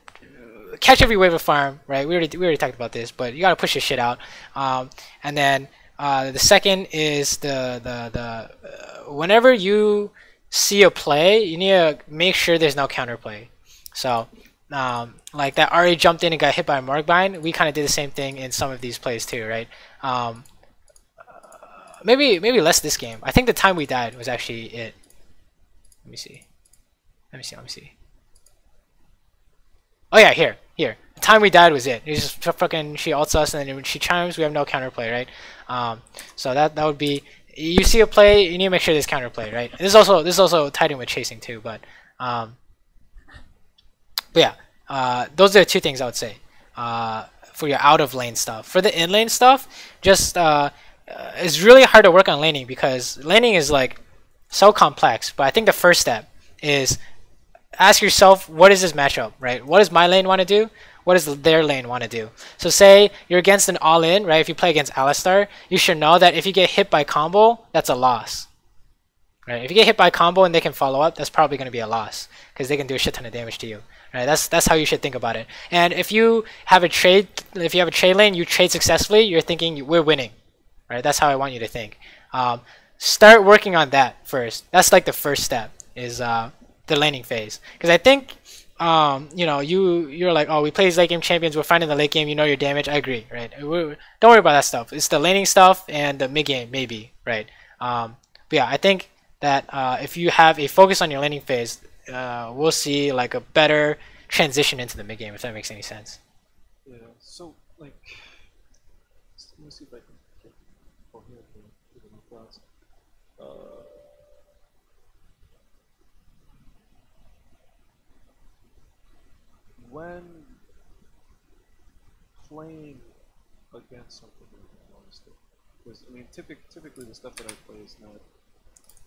catch every wave of farm, right? We already talked about this, but you gotta push your shit out. And then the second is whenever you see a play, you need to make sure there's no counterplay. So like that Ari jumped in and got hit by a Morgbind. We kind of did the same thing in some of these plays too, right? Maybe less this game. I think the time we died was actually it. Let me see. Oh yeah, here. The time we died was it. It was just fucking she ults us and then when she chimes, we have no counterplay, right? So that would be. You see a play, you need to make sure there's counterplay, right? This is also tied in with chasing too, but yeah, those are the two things I would say for your out of lane stuff. For the in lane stuff, just it's really hard to work on laning because laning is like so complex. But I think the first step is ask yourself, what is this matchup, right? What does my lane want to do? What does their lane want to do? So say you're against an all-in, right? If you play against Alistar, you should know that if you get hit by combo, that's a loss. Right? If you get hit by combo and they can follow up, that's probably going to be a loss because they can do a shit ton of damage to you. Right? That's how you should think about it. And if you have a trade lane, you trade successfully, you're thinking we're winning. Right? That's how I want you to think. Start working on that first. That's like the first step is the laning phase. Because I think you know, you're like, oh, we play these late game champions, we're finding the late game, you know your damage. I agree, right? Don't worry about that stuff. It's the laning stuff and the mid game, maybe, right? But yeah, I think that if you have a focus on your laning phase, we'll see like a better transition into the mid game, if that makes any sense. Yeah. So like, let me see if I can get here for my class. When playing against something like that, honestly, because I mean, typically the stuff that I play is not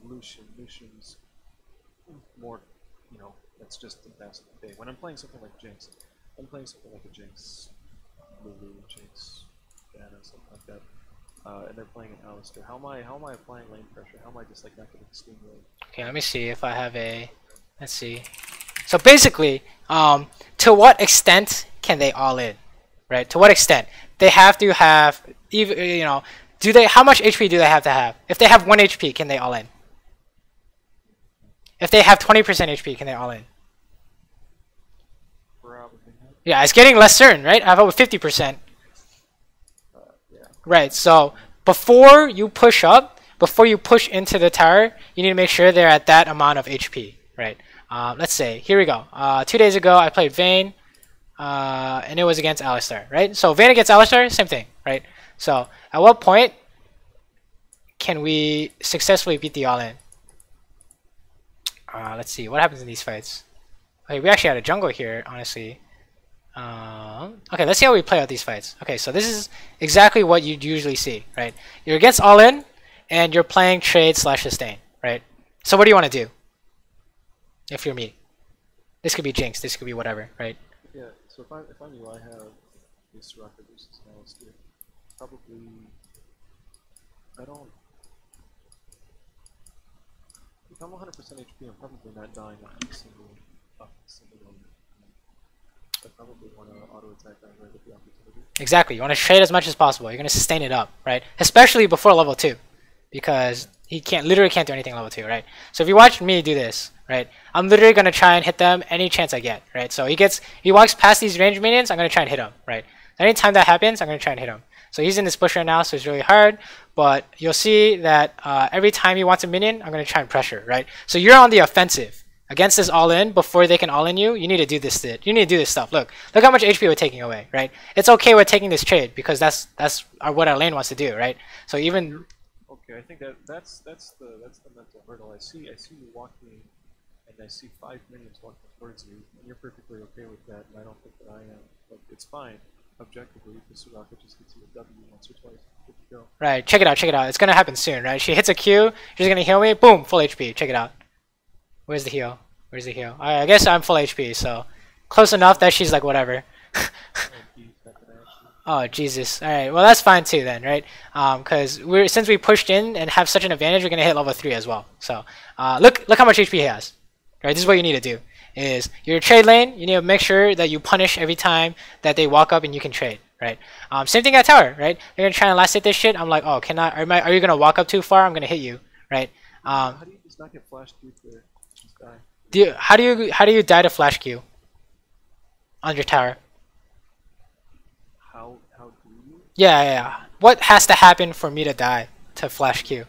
Lucian. Lucian's more, you know, that's just the best day. When I'm playing something like Jinx, I'm playing something like a Jinx, Lulu, Jinx, Diana, something like that, and they're playing an Alistar. How am I applying lane pressure? How am I just like not getting stimulated? Okay, let me see if I have a. Let's see. So basically, to what extent can they all in, right? To what extent they have to have, even you know, do they? How much HP do they have to have? If they have 1 HP, can they all in? If they have 20% HP, can they all in? Probably. Yeah, it's getting less certain, right? I have over 50%. Yeah. Right. So before you push up, before you push into the tower, you need to make sure they're at that amount of HP, right? Let's say, here we go. 2 days ago, I played Vayne, and it was against Alistar, right? So Vayne against Alistar, same thing, right? So at what point can we successfully beat the all-in? Let's see, what happens in these fights? Okay, we actually had a jungle here, honestly. Okay, let's see how we play out these fights. Okay, so this is exactly what you'd usually see, right? You're against all-in, and you're playing trade/sustain, right? So what do you want to do? If you're me, this could be Jinx, this could be whatever, right? Yeah. So if I knew I have this Rocket versus Alistar, probably I don't. If I'm 100% HP, I'm probably not dying off a single one. I probably want to auto attack that right at the opportunity. Exactly. You want to trade as much as possible. You're gonna sustain it up, right? Especially before level 2, because he literally can't do anything level 2, right? So if you watch me do this, right, I'm literally gonna try and hit them any chance I get, right? So he walks past these range minions, I'm gonna try and hit him, right? Anytime that happens, I'm gonna try and hit him. So he's in this bush right now, so it's really hard. But you'll see that every time he wants a minion, I'm gonna try and pressure, right? So you're on the offensive against this all-in. Before they can all-in you, you need to do this. You need to do this stuff. Look how much HP we're taking away, right? It's okay with taking this trade because that's what our lane wants to do, right? So even okay, I think that's the mental hurdle. I see you walking. And I see 5 minions walking towards you, and you're perfectly okay with that, and I don't think that I am. But it's fine, objectively, because Soraka just hits you a W once or twice. Good to go. Right, check it out. It's gonna happen soon, right? She hits a Q, she's gonna heal me, boom, full HP. Check it out. Where's the heal? I guess I'm full HP, so close enough that she's like, whatever. Oh Jesus! All right, well that's fine too then, right? Because since we pushed in and have such an advantage, we're gonna hit level 3 as well. So look how much HP he has. Right, this is what you need to do. Is your trade lane, you need to make sure that you punish every time that they walk up and you can trade. Right. Same thing at tower. Right. They're gonna try and last hit this shit. I'm like, oh, are you gonna walk up too far? I'm gonna hit you. Right. How do you just not get flash Q there? Just die. How do you die to flash Q on your tower? How do you? Yeah. What has to happen for me to die to flash Q?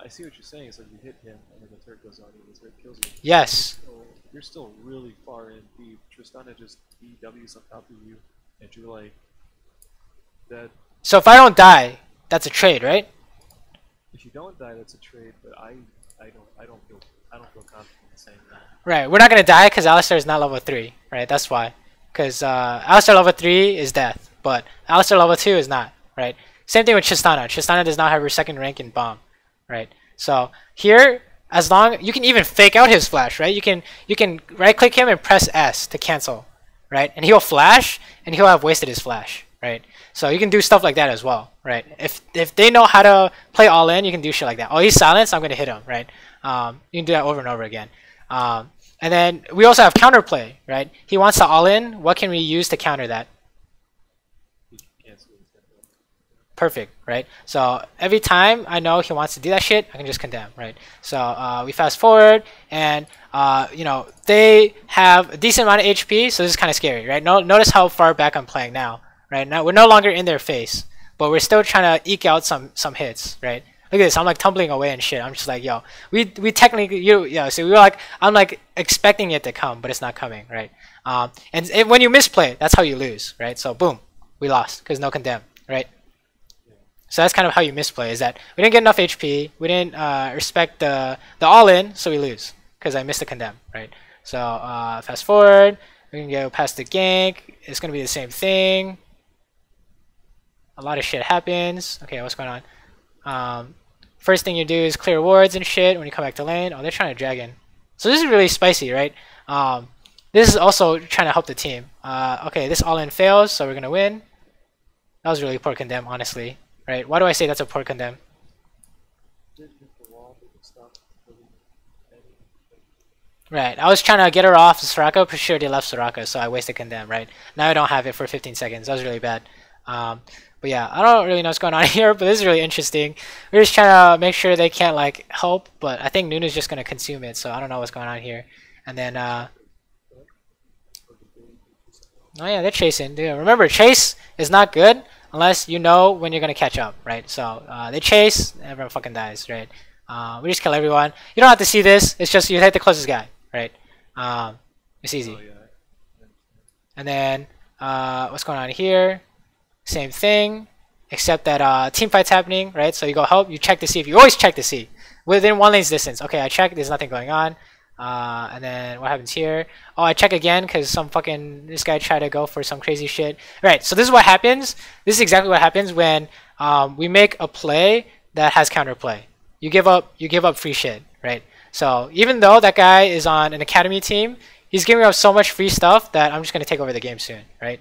I see what you're saying. It's like you hit him, and then the turret goes on you, and the turret kills you. Yes. You're still really far in deep. Tristana just EWs on top of you, and you're like dead. So if I don't die, that's a trade, right? If you don't die, that's a trade. But I don't feel confident saying that. Right. We're not gonna die because Alistar is not level 3. Right. That's why. Because Alistar level 3 is death, but Alistar level 2 is not. Right. Same thing with Tristana. Tristana does not have her second rank in bomb. Right. So here, as long you can even fake out his flash, right? You can right click him and press S to cancel, right? And he'll flash and he'll have wasted his flash, right? So you can do stuff like that as well, right? If they know how to play all in, you can do shit like that. Oh, he's silenced, I'm gonna hit him, right? You can do that over and over again. And then we also have counterplay, right? He wants to all in. What can we use to counter that? Perfect, right? So every time I know he wants to do that shit, I can just condemn, right? So we fast forward, and you know, they have a decent amount of HP, so this is kind of scary, right? Notice how far back I'm playing now, right? Now we're no longer in their face, but we're still trying to eke out some hits, right? Look at this, I'm like tumbling away and shit. I'm just like, yo, we technically, so we were like, I'm like expecting it to come, but it's not coming, right? When you misplay, that's how you lose, right? So boom, we lost because no condemn, right? So that's kind of how you misplay, is that we didn't get enough HP, we didn't respect the all-in, so we lose, because I missed the condemn, right? So fast forward, we can go past the gank, it's going to be the same thing. A lot of shit happens. Okay, what's going on? First thing you do is clear wards and shit when you come back to lane. Oh, they're trying to drag in. So this is really spicy, right? This is also trying to help the team. Okay, this all-in fails, so we're going to win. That was really poor condemn, honestly. Right? Why do I say that's a poor condemn? Right. I was trying to get her off Soraka, for sure they left Soraka, so I wasted condemn, right? Now I don't have it for 15 seconds. That was really bad. But yeah, I don't really know what's going on here, but this is really interesting. We're just trying to make sure they can't like help, but I think Nuna's just gonna consume it, so I don't know what's going on here. And then oh yeah, they're chasing. Dude, remember, chase is not good unless you know when you're gonna catch up, right? So they chase, everyone fucking dies, right? We just kill everyone. You don't have to see this. It's just you hit the closest guy, right? It's easy. And then what's going on here? Same thing, except that team fight's happening, right? So you go help. You check to see if you always check to see within one lane's distance. Okay, I check. There's nothing going on. And then what happens here? Oh, I check again because this guy tried to go for some crazy shit. Right, so this is what happens. This is exactly what happens when we make a play that has counterplay. You give up free shit, right? So even though that guy is on an academy team, he's giving up so much free stuff that I'm just gonna take over the game soon, right?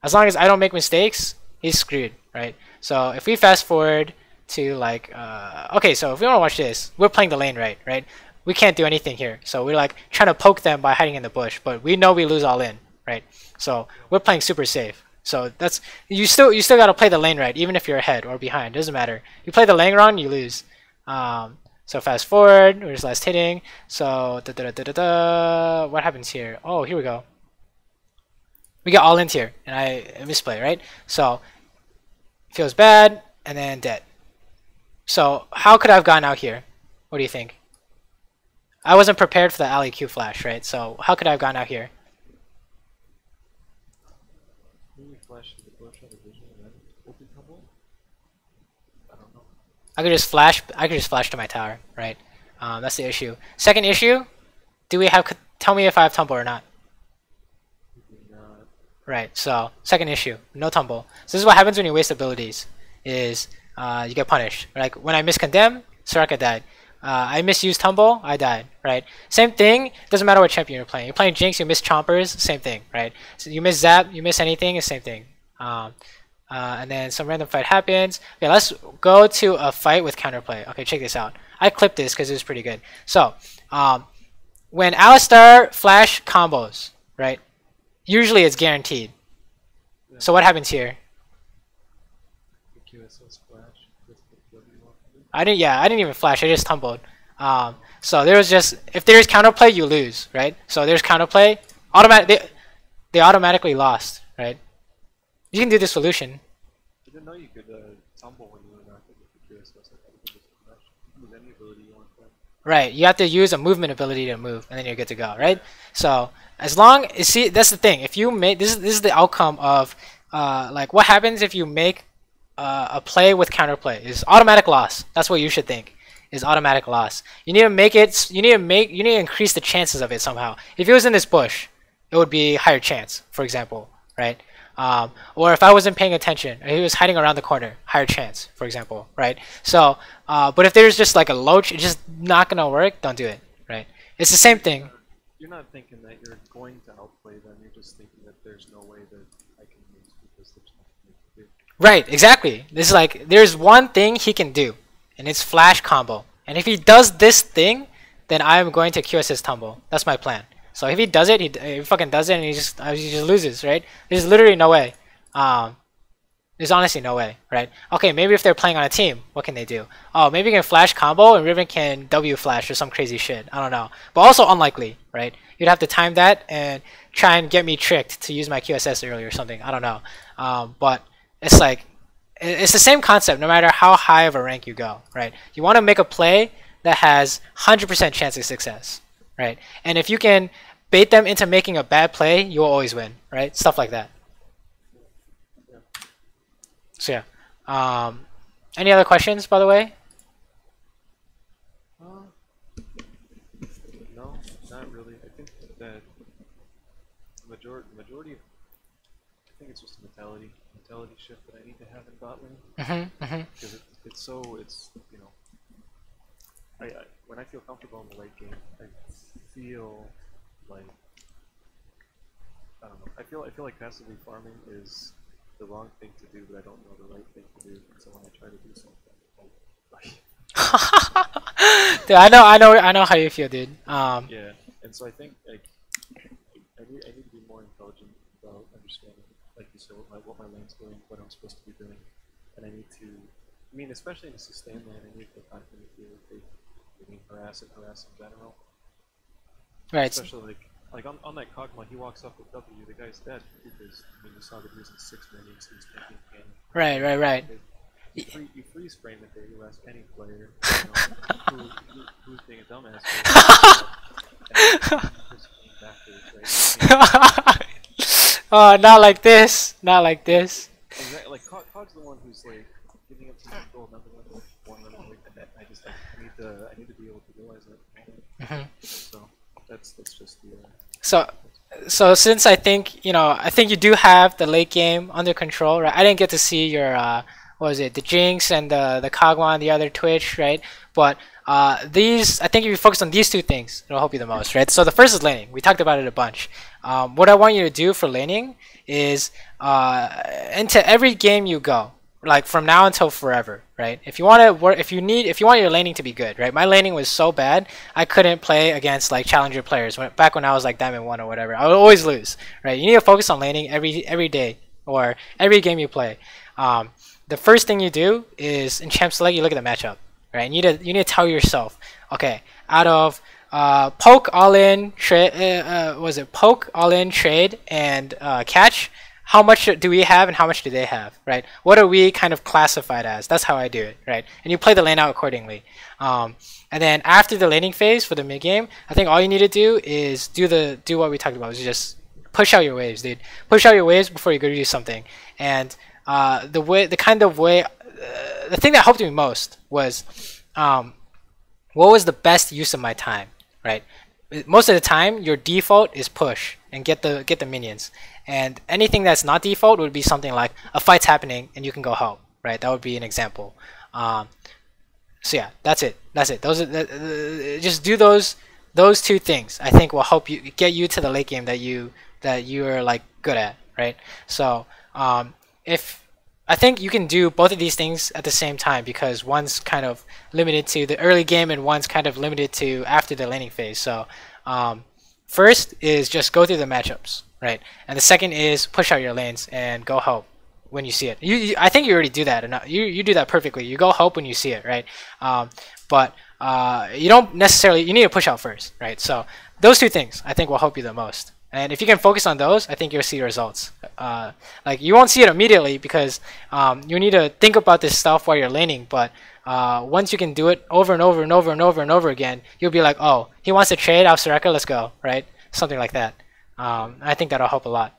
As long as I don't make mistakes, he's screwed, right? So if we fast forward to like, okay, so if we want to watch this, we're playing the lane right? We can't do anything here. So we're like trying to poke them by hiding in the bush, but we know we lose all in, right? So we're playing super safe. So that's you still got to play the lane right, even if you're ahead or behind. Doesn't matter. You play the lane wrong, you lose. So fast forward, we're just last hitting. So what happens here? Oh, here we go. We get all in here, and I misplay, right? So feels bad, and then dead. So how could I have gotten out here? What do you think? I wasn't prepared for the alley Q flash, right? So how could I have gone out here? I could just flash to my tower, right? That's the issue. Second issue, tell me if I have tumble or not. Right, so second issue, no tumble. So this is what happens when you waste abilities, is you get punished. Like when I miscondemn, Soraka died. I misused Tumble, I died, right? Same thing, doesn't matter what champion you're playing. You're playing Jinx, you miss Chompers, same thing, right? So you miss Zap, you miss anything, it's same thing. And then some random fight happens. Okay, let's go to a fight with Counterplay. Okay, check this out. I clipped this because it was pretty good. So, when Alistar flash combos, right? Usually it's guaranteed. Yeah. So what happens here? I didn't even flash. I just tumbled. So there was just, if there's counterplay, you lose, right? So there's counterplay, they automatically lost, right? You can do this solution. I didn't know you could tumble when you were not with the QSS. I thought you could just flash. Use any ability you want to. Right, you have to use a movement ability to move, and then you're good to go, right? So as long as, see, that's the thing. If you make this is the outcome of like what happens if you make a play with counterplay is automatic loss. That's what you should think is automatic loss. You need to make it. You need to increase the chances of it somehow. If it was in this bush, it would be higher chance, for example, right? Or if I wasn't paying attention, or he was hiding around the corner, higher chance, for example, right? So, but if there's just like a loach, it's just not gonna work. Don't do it, right? It's the same thing. You're not thinking that you're going to outplay them. You're just thinking that there's no way that I can lose because there's nothing to do. Right, exactly. This is like there's one thing he can do, and it's flash combo. And if he does this thing, then I'm going to QSS tumble. That's my plan. So if he does it, he fucking does it, and he just loses, right? There's literally no way. There's honestly no way, right? Okay, maybe if they're playing on a team, what can they do? Oh, maybe you can flash combo and Riven can W flash or some crazy shit. I don't know, but also unlikely, right? You'd have to time that and try and get me tricked to use my QSS early or something. I don't know, but it's like it's the same concept no matter how high of a rank you go, right? You want to make a play that has 100% chance of success, right? And if you can bait them into making a bad play, you will always win, right? Stuff like that. So yeah. Any other questions, by the way? No, not really. I think that majority of, I think it's just a mentality shift that I need to have in bot lane. Because it's you know, I when I feel comfortable in the late game, I feel like I don't know. I feel like passively farming is the wrong thing to do, but I don't know the right thing to do. So when I try to do something, dude, I know how you feel, dude. Yeah, and so I think like I need to be more intelligent about understanding, like you said, what my lane's doing, what I'm supposed to be doing, and I need to. I mean, especially in a sustain lane, I need to confidently feel like they harass in general. Right. Especially like on that Kog'Maw, he walks up with W, the guy's dead because I mean you saw that he was in 6 minions, he was taking cannon. Right. You freeze frame it there, you ask any player, who's being a dumbass. Oh, not like this. Not like this. Exactly. Like Cog's the one who's like giving up some control, another one like that. I need to be able to realize that. So that's just the. So since I think you do have the late game under control, right? I didn't get to see your what was it, the Jinx and the Kog'Maw and the other Twitch, right? But these, I think if you focus on these two things, it'll help you the most, right? So the first is laning. We talked about it a bunch. What I want you to do for laning is into every game you go, like from now until forever, right? If you want to work, if you want your laning to be good, right? My laning was so bad I couldn't play against like challenger players back when I was like Diamond 1 or whatever. I would always lose, right? You need to focus on laning every day or every game you play. The first thing you do is in Champ Select, you look at the matchup, right? You need to tell yourself, okay, out of poke all in trade, poke all in trade and catch, how much do we have and how much do they have, right? What are we kind of classified as? That's how I do it, right? And you play the lane out accordingly. And then after the laning phase for the mid game, I think all you need to do is do what we talked about, is just push out your waves, dude. Push out your waves before you go to do something. And the thing that helped me most was what was the best use of my time, right? Most of the time, your default is push and get the minions, and anything that's not default would be something like a fight's happening and you can go help, right? That would be an example. So yeah, that's it. That's it. Those are just do those two things. I think will help you get you to the late game that you are like good at, right? So if I think you can do both of these things at the same time because one's kind of limited to the early game and one's kind of limited to after the laning phase. So first is just go through the matchups, right? And the second is push out your lanes and go help when you see it. I think you already do that, and you do that perfectly. You go help when you see it, right? But you don't necessarily. You need to push out first, right? So those two things I think will help you the most. And if you can focus on those, I think you'll see results. Like you won't see it immediately because you need to think about this stuff while you're laning. But once you can do it over and over and over and over and over again, you'll be like, oh, he wants to trade off Soraka, let's go, right? Something like that. I think that'll help a lot.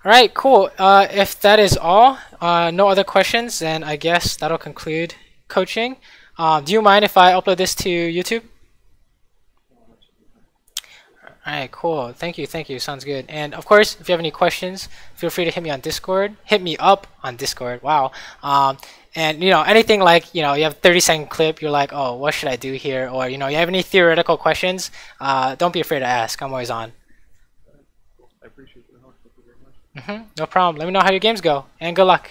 All right, cool. If that is all, no other questions, then I guess that'll conclude coaching. Do you mind if I upload this to YouTube? Alright, cool. Thank you, thank you. Sounds good. And of course, if you have any questions, feel free to hit me on Discord. Hit me up on Discord. Wow. And you know, anything like, you know, you have a 30-second clip, you're like, oh, what should I do here? Or, you know, you have any theoretical questions, don't be afraid to ask. I'm always on. I appreciate the help. Thank you very much. No problem. Let me know how your games go, and good luck.